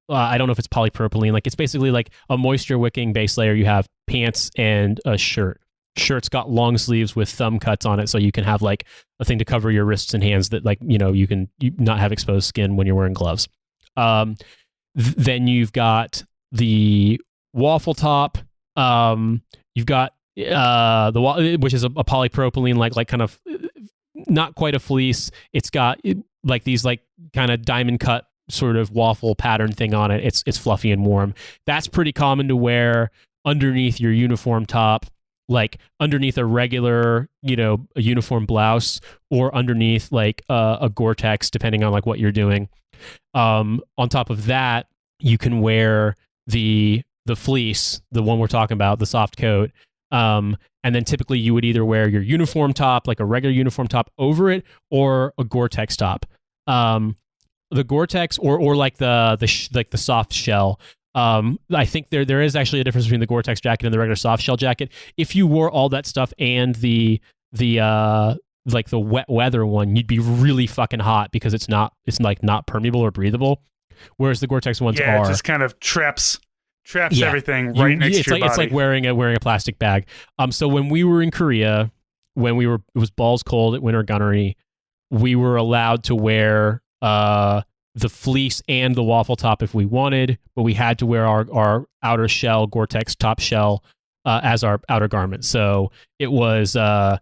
don't know if it's polypropylene. Like it's basically like a moisture wicking base layer. You have pants and a shirt. Shirt's got long sleeves with thumb cuts on it, so you can have like a thing to cover your wrists and hands that you can not have exposed skin when you're wearing gloves. Then you've got the waffle top. You've got which is a polypropylene like kind of not quite a fleece. It's got like these like kind of diamond cut sort of waffle pattern thing on it. It's fluffy and warm. That's pretty common to wear underneath your uniform top, like underneath a regular, a uniform blouse, or underneath like a Gore-Tex, depending on like what you're doing. On top of that, you can wear the fleece, the one we're talking about, the soft coat. And then typically you would either wear your uniform top, like a regular uniform top over it, or a Gore-Tex top. The Gore-Tex or like the soft shell. I think there is actually a difference between the Gore-Tex jacket and the regular soft shell jacket. If you wore all that stuff and the like the wet weather one, you'd be really fucking hot because it's like not permeable or breathable. Whereas the Gore-Tex ones are. It just kind of traps everything right next to your body. It's like wearing a plastic bag. So when we were in Korea, it was balls cold at Winter Gunnery, we were allowed to wear the fleece and the waffle top if we wanted, but we had to wear our outer shell, Gore-Tex top shell, as our outer garment. So it was, I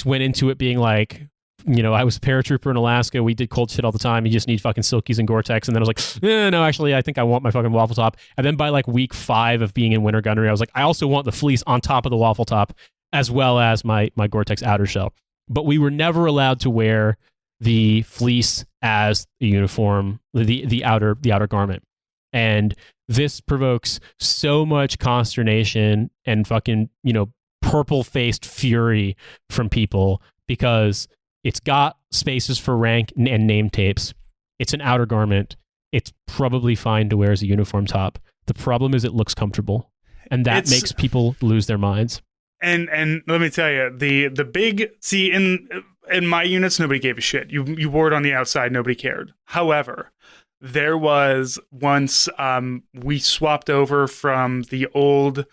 went into it being like, I was a paratrooper in Alaska. We did cold shit all the time. You just need fucking Silkies and Gore-Tex. And then I was like, no, actually, I think I want my fucking waffle top. And then by like week 5 of being in Winter Gunnery, I was like, I also want the fleece on top of the waffle top, as well as my Gore-Tex outer shell. But we were never allowed to wear the fleece as a uniform, the outer garment. And this provokes so much consternation and fucking, purple-faced fury from people, because it's got spaces for rank and name tapes. It's an outer garment. It's probably fine to wear as a uniform top. The problem is it looks comfortable, and that makes people lose their minds. And let me tell you, the big, see, in my units, nobody gave a shit. You wore it on the outside, nobody cared. However, there was once we swapped over from the old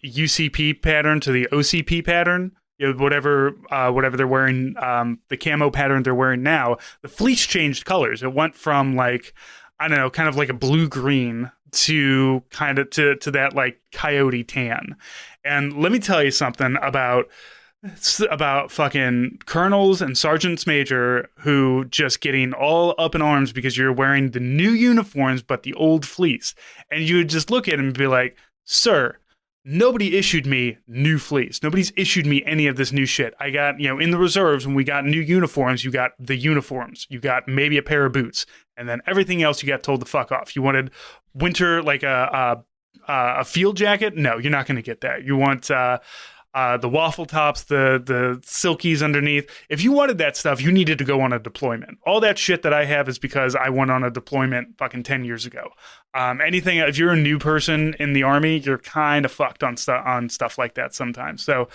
UCP pattern to the OCP pattern. Whatever they're wearing, the camo pattern they're wearing now, the fleece changed colors. It went from like, I don't know, kind of like a blue-green to kind of to that like coyote tan. And let me tell you something about fucking colonels and sergeants major who just getting all up in arms because you're wearing the new uniforms but the old fleece. And you would just look at him and be like, sir, nobody issued me new fleece. Nobody's issued me any of this new shit. I got, in the reserves, when we got new uniforms, you got the uniforms. You got maybe a pair of boots. And then everything else you got told to fuck off. You wanted winter, like a field jacket? No, you're not going to get that. You want the waffle tops, the silkies underneath. If you wanted that stuff, you needed to go on a deployment. All that shit that I have is because I went on a deployment fucking 10 years ago. Anything, if you're a new person in the Army, you're kind of fucked on stuff like that sometimes. So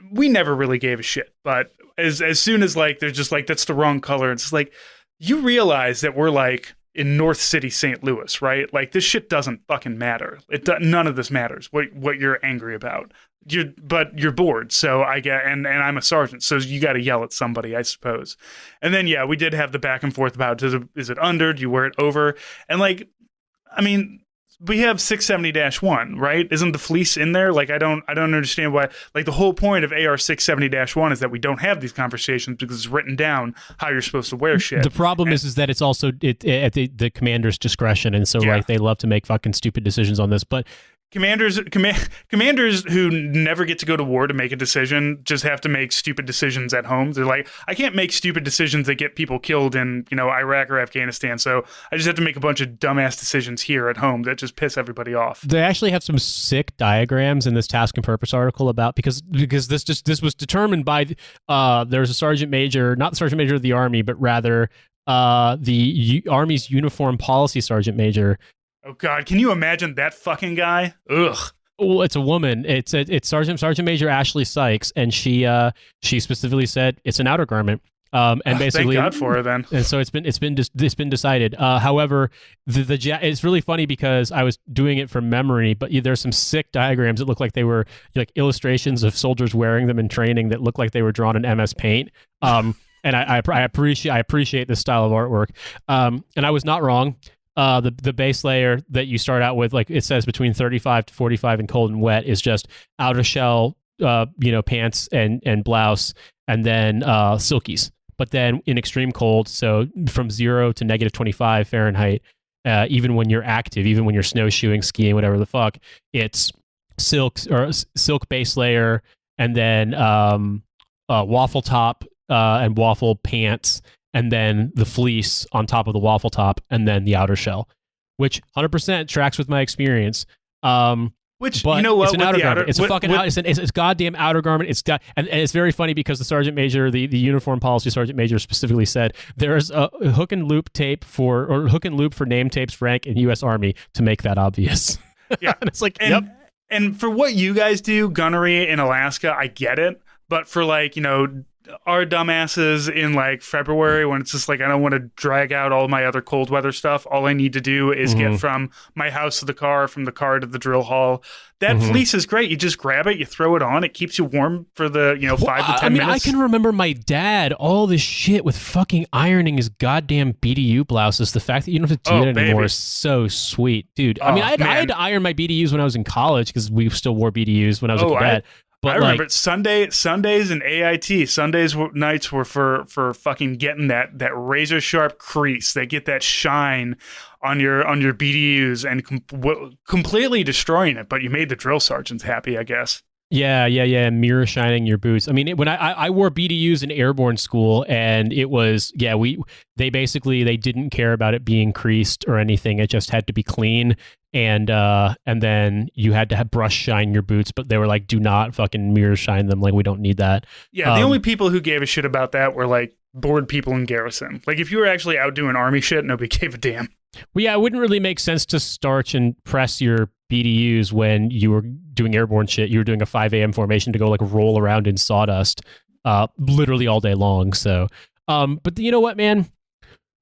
we never really gave a shit. But as soon as like they're just like, that's the wrong color, it's like, you realize that we're like in North City, St. Louis, right? Like, this shit doesn't fucking matter. None of this matters. What you're angry about. But you're bored, so I get, and I'm a sergeant, so you got to yell at somebody, I suppose. And then we did have the back and forth about is it under? Do you wear it over? And like, I mean, we have 670-1, right? Isn't the fleece in there? Like, I don't understand why. Like, the whole point of AR 670-1 is that we don't have these conversations because it's written down how you're supposed to wear shit. The problem is that it's also at the commander's discretion, and so like they love to make fucking stupid decisions on this, but. Commanders who never get to go to war to make a decision just have to make stupid decisions at home. They're like, I can't make stupid decisions that get people killed in, Iraq or Afghanistan. So I just have to make a bunch of dumbass decisions here at home that just piss everybody off. They actually have some sick diagrams in this task and purpose article about because this was determined by there's a sergeant major, not the sergeant major of the Army, but rather the Army's uniform policy sergeant major. Oh God! Can you imagine that fucking guy? Ugh. Well, it's a woman. It's Sergeant Major Ashley Sykes, and she specifically said it's an outer garment. And basically, thank God for her then. And so it's been decided. However, it's really funny because I was doing it from memory, but there's some sick diagrams that look like they were like illustrations of soldiers wearing them in training that look like they were drawn in MS Paint. And I appreciate this style of artwork. And I was not wrong. The base layer that you start out with, like it says between 35 to 45 in cold and wet, is just outer shell, pants and blouse, and then silkies. But then in extreme cold, so from 0 to negative 25 Fahrenheit, even when you're active, even when you're snowshoeing, skiing, whatever the fuck, it's silk base layer, and then waffle top and waffle pants, and then the fleece on top of the waffle top, and then the outer shell, which 100% tracks with my experience. Which, but you know what? It's an outer garment. It's a fucking it's goddamn outer garment. And it's very funny because the sergeant major, the uniform policy sergeant major specifically said there's a hook and loop for name tapes rank in U.S. Army to make that obvious. Yeah, and it's like, yep. And for what you guys do, gunnery in Alaska, I get it. But for our dumbasses in February, when it's just I don't want to drag out all my other cold weather stuff. All I need to do is get from my house to the car, from the car to the drill hall. That fleece is great. You just grab it, you throw it on. It keeps you warm for the 5 to 10 minutes. I can remember my dad, all this shit with fucking ironing his goddamn BDU blouses. The fact that you don't have to do it anymore is so sweet, dude. I had to iron my BDUs when I was in college because we still wore BDUs when I was a cadet. But I remember Sundays and AIT. Nights were for fucking getting that razor sharp crease. They get that shine on your BDUs and completely destroying it. But you made the drill sergeants happy, I guess. Yeah. Mirror shining your boots. I mean, when I wore BDUs in airborne school, and it was they didn't care about it being creased or anything. It just had to be clean. And then you had to have brush shine your boots, but they were like, do not fucking mirror shine them. We don't need that. Yeah, the only people who gave a shit about that were bored people in garrison. If you were actually out doing army shit, nobody gave a damn. Well, yeah, it wouldn't really make sense to starch and press your BDUs when you were doing airborne shit. You were doing a 5 a.m. formation to go roll around in sawdust literally all day long. So, but you know what, man?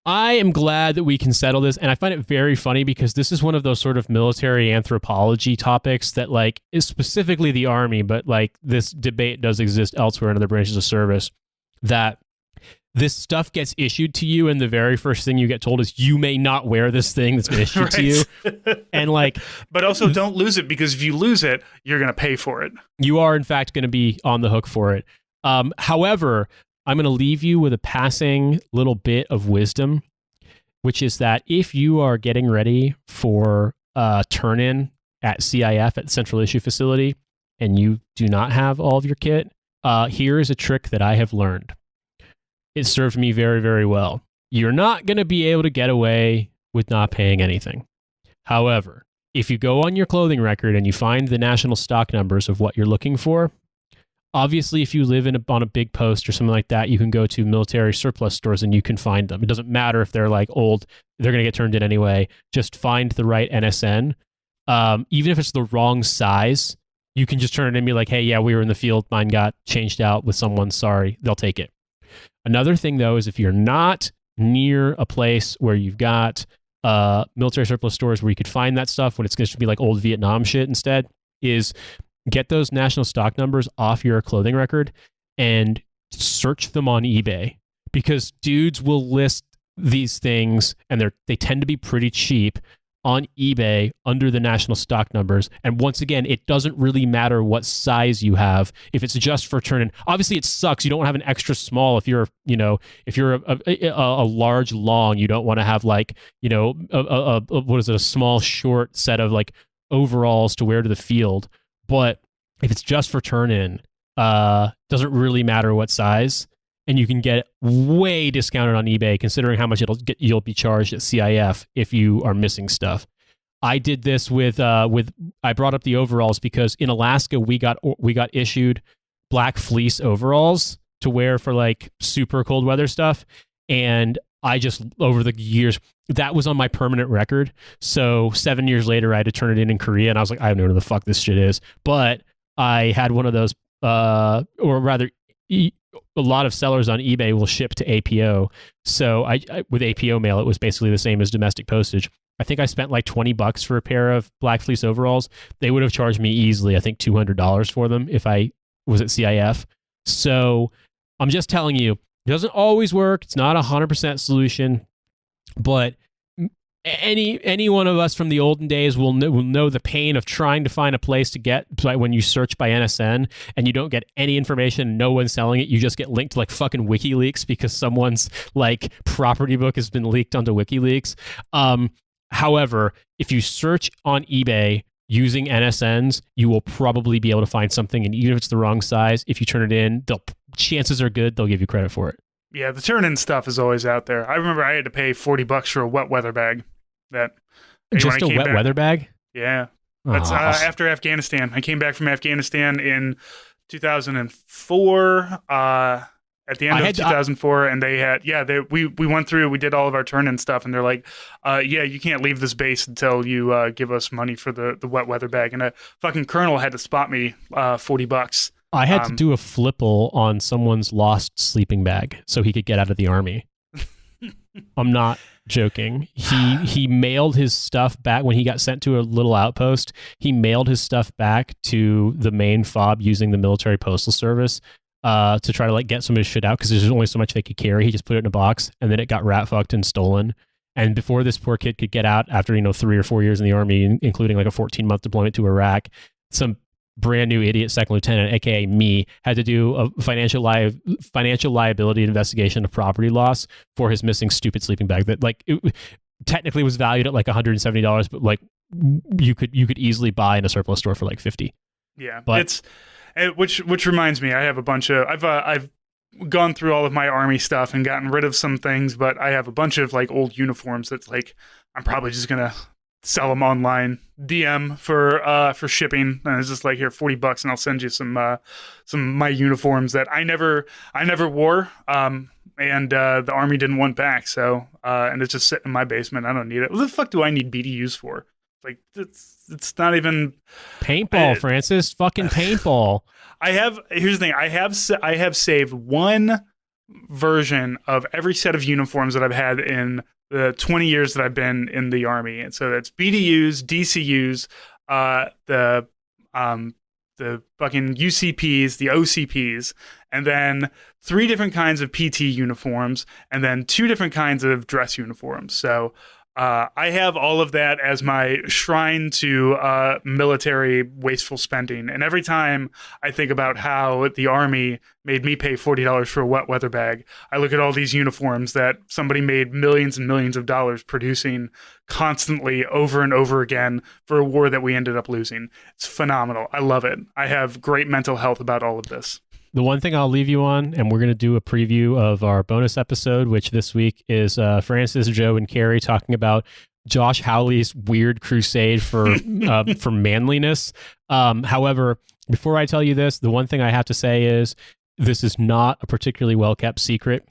I am glad that we can settle this, and I find it very funny because this is one of those sort of military anthropology topics that is specifically the Army, but this debate does exist elsewhere in other branches of service, that this stuff gets issued to you and the very first thing you get told is you may not wear this thing that's been issued to you. And but also don't lose it, because if you lose it, you're going to pay for it. You are in fact going to be on the hook for it. However, I'm going to leave you with a passing little bit of wisdom, which is that if you are getting ready for turn-in at CIF, at Central Issue Facility, and you do not have all of your kit, here is a trick that I have learned. It served me very, very well. You're not going to be able to get away with not paying anything. However, if you go on your clothing record and you find the national stock numbers of what you're looking for, obviously, if you live on a big post or something like that, you can go to military surplus stores and you can find them. It doesn't matter if they're old, they're going to get turned in anyway. Just find the right NSN. Even if it's the wrong size, you can just turn it in and be like, hey, yeah, we were in the field. Mine got changed out with someone. Sorry. They'll take it. Another thing, though, is if you're not near a place where you've got military surplus stores where you could find that stuff when it's going to be old Vietnam shit instead, is get those national stock numbers off your clothing record and search them on eBay, because dudes will list these things and they tend to be pretty cheap on eBay under the national stock numbers. And once again, it doesn't really matter what size you have. If it's just for turn-in, obviously it sucks. You don't want to have an extra small. If you're a large long, you don't want to have a small short set of overalls to wear to the field. But if it's just for turn-in, doesn't really matter what size, and you can get way discounted on eBay, considering how much you'll be charged at CIF if you are missing stuff. I did this with I brought up the overalls because in Alaska we got issued black fleece overalls to wear for super cold weather stuff, and I just, over the years, that was on my permanent record. So 7 years later, I had to turn it in Korea, and I was like, I don't know what the fuck this shit is. But I had one of those, or rather, a lot of sellers on eBay will ship to APO. So I with APO mail, it was basically the same as domestic postage. I think I spent $20 for a pair of black fleece overalls. They would have charged me easily, I think, $200 for them if I was at CIF. So I'm just telling you, it doesn't always work. It's not 100% solution, but any one of us from the olden days will know the pain of trying to find a place to get when you search by NSN and you don't get any information, no one's selling it, you just get linked to like fucking WikiLeaks because someone's like property book has been leaked onto WikiLeaks. However, if you search on eBay using NSNs, you will probably be able to find something, and even if it's the wrong size, if you turn it in, chances are good they'll give you credit for it. Yeah, the turn-in stuff is always out there. I remember I had to pay $40 for a wet weather bag. Just a wet weather bag? Yeah. That's after Afghanistan. I came back from Afghanistan in 2004, at the end of 2004, and they had, we went through, we did all of our turn-in stuff, and they're like, you can't leave this base until you give us money for the wet weather bag. And a fucking colonel had to spot me $40. I had to do a flipple on someone's lost sleeping bag so he could get out of the army. I'm not joking. He mailed his stuff back when he got sent to a little outpost. He mailed his stuff back to the main fob using the military postal service to try to like get some of his shit out because there's only so much they could carry. He just put it in a box and then it got rat fucked and stolen. And before this poor kid could get out after 3 or 4 years in the army, including like a 14-month deployment to Iraq, some brand new idiot second lieutenant, aka me, had to do a financial liability investigation of property loss for his missing stupid sleeping bag that like it technically was valued at like $170, but like you could easily buy in a surplus store for like $50. Yeah, but which reminds me, I have a bunch of I've gone through all of my army stuff and gotten rid of some things, but I have a bunch of like old uniforms that's like I'm probably just gonna sell them online, DM for shipping, and it's just like, here, $40, and I'll send you some of my uniforms that I never wore, and the army didn't want back. So and it's just sitting in my basement. I don't need it. What the fuck do I need BDUs for? Like it's not even paintball, Francis. Fucking paintball. Here's the thing. I have saved one version of every set of uniforms that I've had in the 20 years that I've been in the army. And so that's BDUs, DCUs, the fucking UCPs, the OCPs, and then 3 different kinds of PT uniforms, and then 2 different kinds of dress uniforms. So I have all of that as my shrine to military wasteful spending. And every time I think about how the army made me pay $40 for a wet weather bag, I look at all these uniforms that somebody made millions and millions of dollars producing constantly over and over again for a war that we ended up losing. It's phenomenal. I love it. I have great mental health about all of this. The one thing I'll leave you on, and we're going to do a preview of our bonus episode, which this week is Francis, Joe, and Carrie talking about Josh Hawley's weird crusade for manliness. However, before I tell you this, the one thing I have to say is this is not a particularly well-kept secret.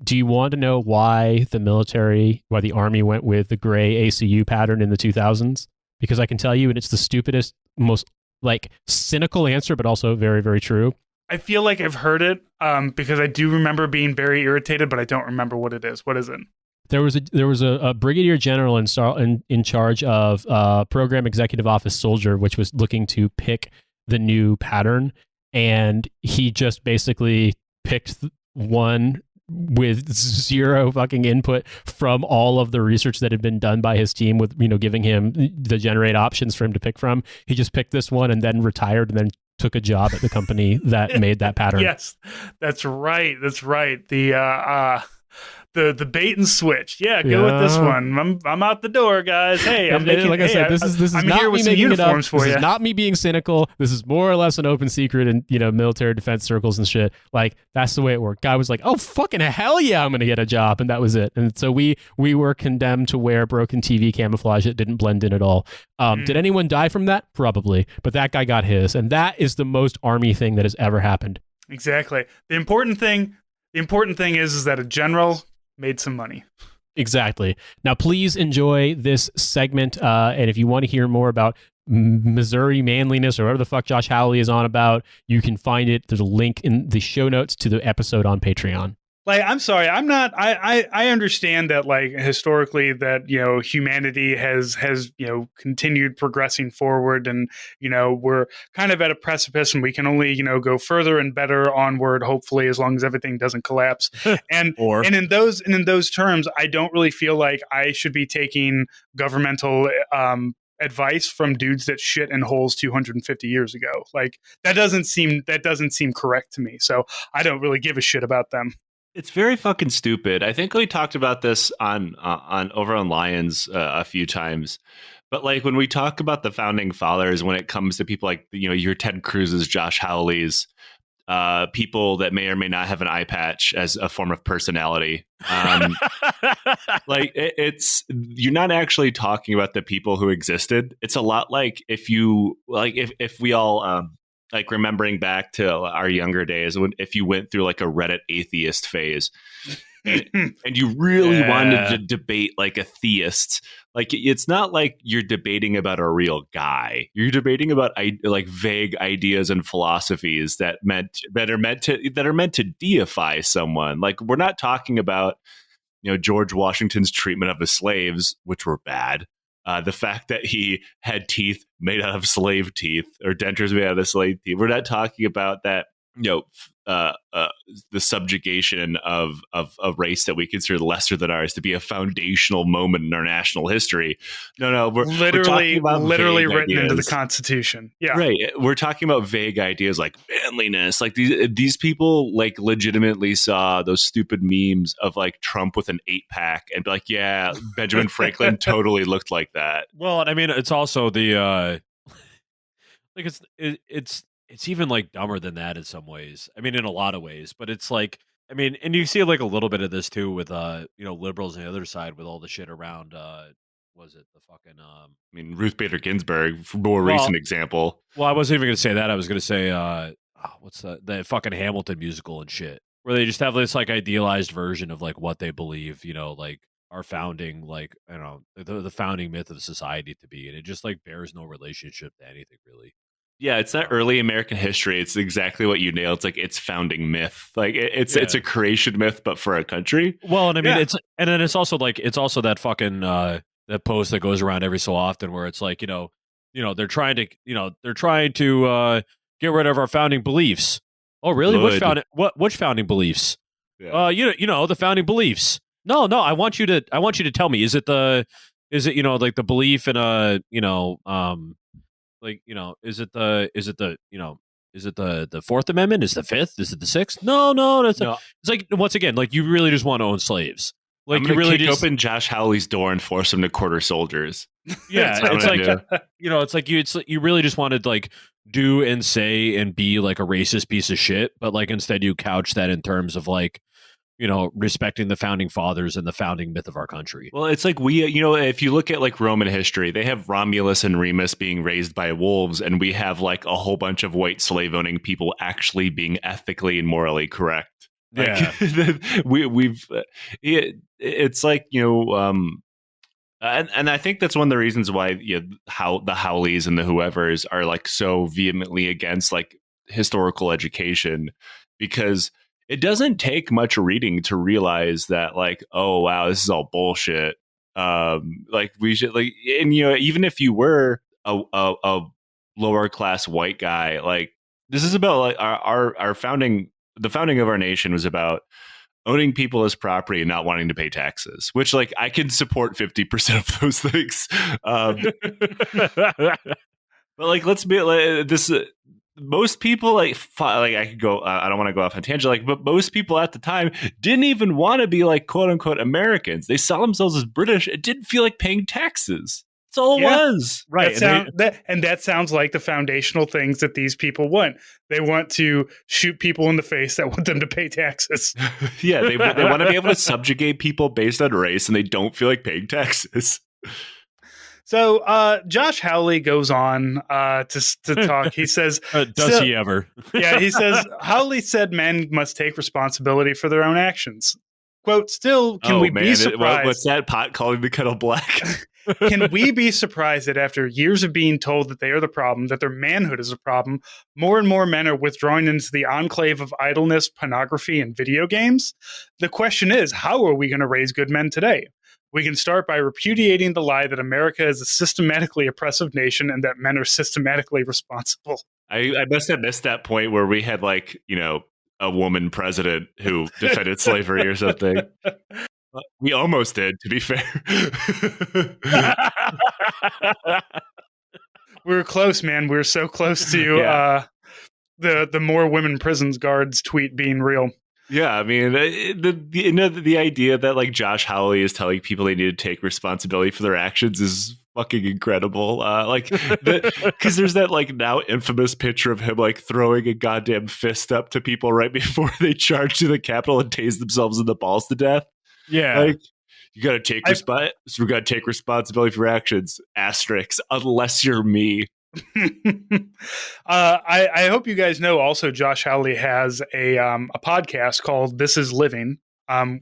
Do you want to know why the Army went with the gray ACU pattern in the 2000s? Because I can tell you, and it's the stupidest, most like cynical answer, but also very, very true. I feel like I've heard it because I do remember being very irritated, but I don't remember what it is. What is it? There was a brigadier general in charge of Program Executive Office Soldier, which was looking to pick the new pattern, and he just basically picked one with zero fucking input from all of the research that had been done by his team with giving him the generate options for him to pick from. He just picked this one and then retired and then took a job at the company that made that pattern. Yes, that's right. The bait and switch. Yeah, go with this one. I'm out the door, guys. Hey, I said, this is I'm not here me with some making uniforms it up. for you. This is not me being cynical. This is more or less an open secret in military defense circles and shit. Like that's the way it worked. Guy was like, "Oh fucking hell yeah, I'm gonna get a job," and that was it. And so we were condemned to wear broken TV camouflage that didn't blend in at all. Did anyone die from that? Probably, but that guy got his, and that is the most Army thing that has ever happened. Exactly. The important thing is that a general made some money. Exactly. Now, please enjoy this segment. And if you want to hear more about Missouri manliness or whatever the fuck Josh Hawley is on about, you can find it. There's a link in the show notes to the episode on Patreon. Like, I'm sorry, I'm not. I understand that, like, historically, that humanity has continued progressing forward, and we're kind of at a precipice, and we can only go further and better onward, hopefully, as long as everything doesn't collapse. And Or in those terms, I don't really feel like I should be taking governmental advice from dudes that shit in holes 250 years ago. Like, that doesn't seem correct to me. So I don't really give a shit about them. It's very fucking stupid. I think we talked about this on over on Lions a few times. But like when we talk about the founding fathers, when it comes to people like your Ted Cruz's, Josh Hawley's, people that may or may not have an eye patch as a form of personality, like it's you're not actually talking about the people who existed. It's a lot like if we all like remembering back to our younger days, if you went through like a Reddit atheist phase and you really wanted to debate like a theist, like it's not like you're debating about a real guy. You're debating about like vague ideas and philosophies that are meant to deify someone. Like we're not talking about George Washington's treatment of his slaves, which were bad. The fact that he had teeth made out of slave teeth or dentures made out of slave teeth. We're not talking about that, the subjugation of a race that we consider lesser than ours to be a foundational moment in our national history. No, we're literally written ideas into the Constitution. Yeah, right. We're talking about vague ideas like manliness. Like these people like legitimately saw those stupid memes of like Trump with an 8-pack and be like, yeah, Benjamin Franklin totally looked like that. well, and I mean, it's also the like it's even like dumber than that in some ways. I mean, in a lot of ways, but it's like, I mean, and you see like a little bit of this too with liberals on the other side with all the shit around was it the fucking I mean, Ruth Bader Ginsburg, more well, recent example. Well, I wasn't even going to say that. I was going to say what's the fucking Hamilton musical and shit, where they just have this like idealized version of like what they believe, like our founding, like I don't know, the founding myth of society to be, and it just like bears no relationship to anything really. Yeah, it's that early American history. It's exactly what you nailed. It's like it's founding myth. Like it's a creation myth, but for a country. Well, and I mean and then it's also that fucking that post that goes around every so often where it's like they're trying to get rid of our founding beliefs. Oh, really? Which founding beliefs? Yeah. The founding beliefs. No, I want you to tell me. Is it like the belief in is it the Fourth Amendment? Is it the Fifth? Is it the Sixth? No. It's like once again, like you really just want to own slaves. Like I'm you really kick open Josh Howley's door and force him to quarter soldiers. Yeah, it's like you really just wanted to like do and say and be like a racist piece of shit, but like instead you couch that in terms of like respecting the founding fathers and the founding myth of our country. Well, it's like if you look at like Roman history, they have Romulus and Remus being raised by wolves, and we have like a whole bunch of white slave owning people actually being ethically and morally correct. Yeah, it's like and I think that's one of the reasons why how the Howleys and the whoever's are like so vehemently against like historical education, because it doesn't take much reading to realize that like, oh wow, this is all bullshit. Like we should like, and even if you were a lower class white guy, like this is about like our founding. The founding of our nation was about owning people as property and not wanting to pay taxes, which like I can support 50% of those things. But like, let's be like, this. Most people like I could go. I don't want to go off on a tangent. Like, but most people at the time didn't even want to be like quote unquote Americans. They saw themselves as British. It didn't feel like paying taxes. That's all it was. Right. That sounds like the foundational things that these people want. They want to shoot people in the face that want them to pay taxes. Yeah, they want to be able to subjugate people based on race, and they don't feel like paying taxes. So Josh Howley goes on to talk. He says, does he ever? Yeah, he says, Howley said men must take responsibility for their own actions. Quote, still, can we be surprised? What's that? Pot calling the kettle black? Can we be surprised that after years of being told that they are the problem, that their manhood is a problem, more and more men are withdrawing into the enclave of idleness, pornography, and video games? The question is, how are we going to raise good men today? We can start by repudiating the lie that America is a systematically oppressive nation and that men are systematically responsible. I must have missed that point where we had like, a woman president who defended slavery or something. We almost did, to be fair. We were close, man. We were so close to the more women prisons guards tweet being real. Yeah, I mean, the idea that like Josh Hawley is telling people they need to take responsibility for their actions is fucking incredible. Because there's that like now infamous picture of him like throwing a goddamn fist up to people right before they charge to the Capitol and tase themselves in the balls to death. Yeah, like you got to take so we got to take responsibility for actions. Asterisks, unless you're me. I hope you guys know also Josh Hawley has a podcast called This Is Living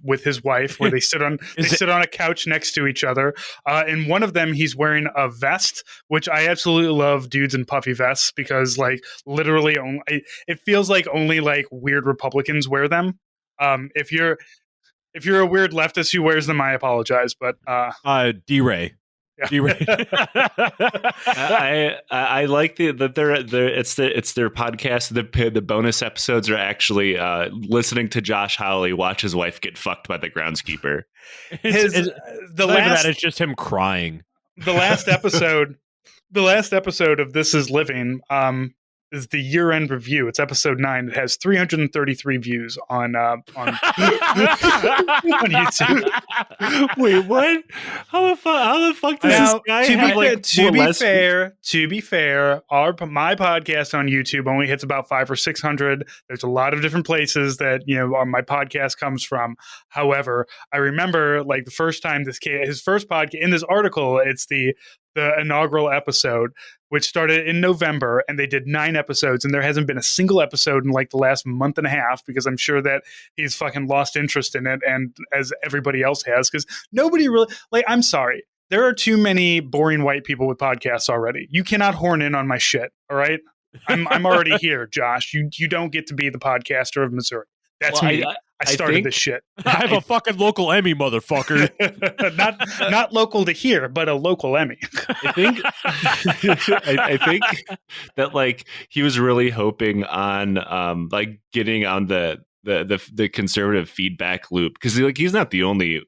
with his wife where they sit on a couch next to each other. In one of them he's wearing a vest, which I absolutely love dudes in puffy vests because like literally it feels like only like weird Republicans wear them. If you're a weird leftist who wears them, I apologize, but D-Ray. Yeah. I like that it's their podcast. The bonus episodes are actually listening to Josh Hawley watch his wife get fucked by the groundskeeper. That is just him crying. The last episode of This Is Living is the year-end review. It's episode 9. It has 333 views on YouTube. Wait, what? How the fuck does this guy have like to be fair, my podcast on YouTube only hits about 500 or 600. There's a lot of different places that my podcast comes from. However, I remember like the first time his first podcast in this article, it's the inaugural episode, which started in November, and they did 9 episodes, and there hasn't been a single episode in like the last month and a half because I'm sure that he's fucking lost interest in it, and as everybody else has, because nobody really I'm sorry, there are too many boring white people with podcasts already. You cannot horn in on my shit, all right? I'm already here, Josh. You don't get to be the podcaster of Missouri. That's me. I started this shit. I have a fucking local Emmy, motherfucker. not local to here, but a local Emmy. I think that like he was really hoping on like getting on the conservative feedback loop because like he's not the only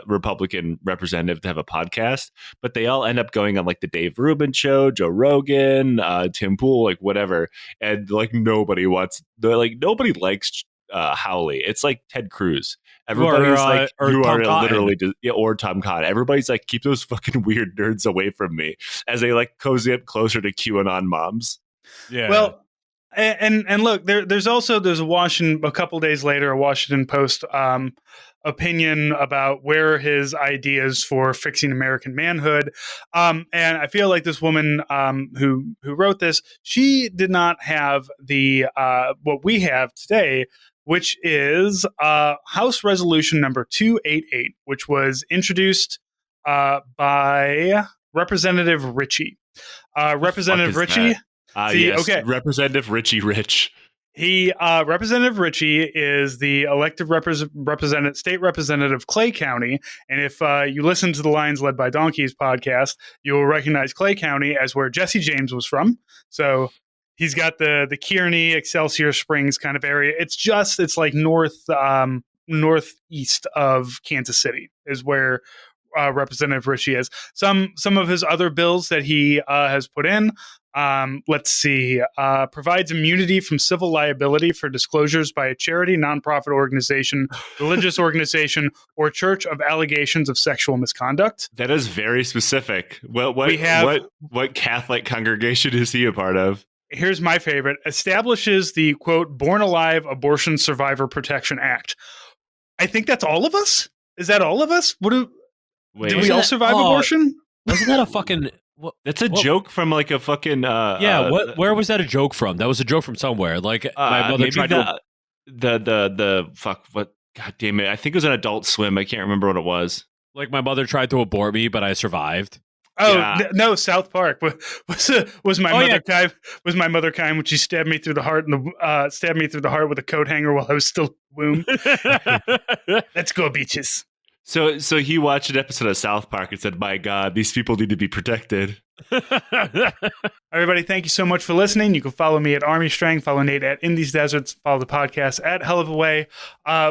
Republican representative to have a podcast, but they all end up going on like the Dave Rubin show, Joe Rogan, Tim Pool, like whatever, and like nobody likes Howley. It's like Ted Cruz. Everybody's like, you are literally or Tom Cotton. Everybody's like, keep those fucking weird nerds away from me as they like cozy up closer to QAnon moms. Yeah. Well, and look, there's a couple days later, a Washington Post opinion about where his ideas for fixing American manhood. And I feel like this woman who wrote this, she did not have the what we have today, which is House Resolution number 288, which was introduced by Representative Ritchie. Representative Ritchie. Yes. Okay. Representative Richie Rich. Representative Ritchie is the elected state representative Clay County, and if you listen to the Lions Led by Donkeys podcast, you will recognize Clay County as where Jesse James was from. So he's got the Kearney, Excelsior Springs kind of area. It's like northeast of Kansas City is where Representative Ritchie is. Some of his other bills that he has put in. Let's see. Provides immunity from civil liability for disclosures by a charity, nonprofit organization, religious organization, or church of allegations of sexual misconduct. That is very specific. What Catholic congregation is he a part of? Here's my favorite. Establishes the, quote, Born Alive Abortion Survivor Protection Act. I think that's all of us? Is that all of us? Did we all survive abortion? Wasn't that a fucking... That's a joke from like a fucking where was that a joke from? That was a joke from somewhere. Like my mother tried the fuck what, god damn it, I think it was an Adult Swim. I can't remember what it was. Like my mother tried to abort me, but I survived. Oh Yeah. no, South Park was my Oh, mother yeah. kind was my mother kind when she stabbed me through the heart with a coat hanger while I was still in the womb. Let's go, beaches. So he watched an episode of South Park and said, "My God, these people need to be protected." Everybody, thank you so much for listening. You can follow me at Army Strength, follow Nate at Indies Deserts, follow the podcast at Hell of a Way.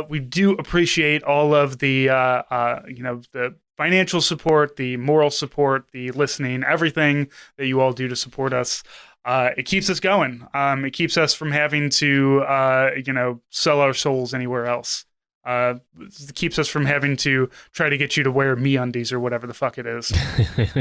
We do appreciate all of the the financial support, the moral support, the listening, everything that you all do to support us. It keeps us going. It keeps us from having to sell our souls anywhere else. It keeps us from having to try to get you to wear MeUndies or whatever the fuck it is.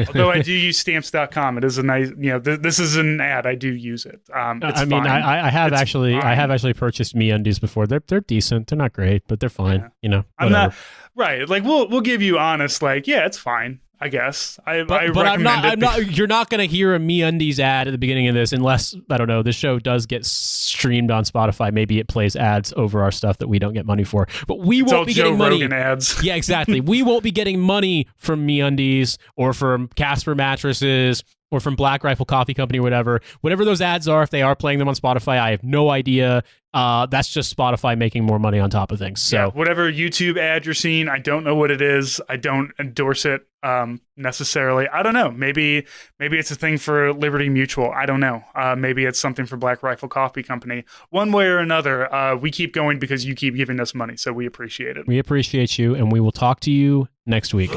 Although I do use stamps.com. It is a nice, this is an ad. I do use it. It's I mean, fine. I have It's actually fine. purchased MeUndies before. They're decent. They're not great, but they're fine. Yeah. I'm whatever. not right. Like we'll give you honest. Like it's fine. I guess. I But I'm recommend not. it. You're not going to hear a MeUndies ad at the beginning of this, unless I don't know. The show does get streamed on Spotify. Maybe it plays ads over our stuff that we don't get money for. But we It's all won't be Joe getting money. Rogan ads. Yeah, exactly. We won't be getting money from MeUndies or from Casper mattresses or from Black Rifle Coffee Company or whatever those ads are. If they are playing them on Spotify, I have no idea. That's just Spotify making more money on top of things. So Yeah, whatever YouTube ad you're seeing, I don't know what it is. I don't endorse it necessarily. I don't know. Maybe it's a thing for Liberty Mutual. I don't know. Maybe it's something for Black Rifle Coffee Company. One way or another, we keep going because you keep giving us money, so we appreciate it. we appreciate you, and we will talk to you next week.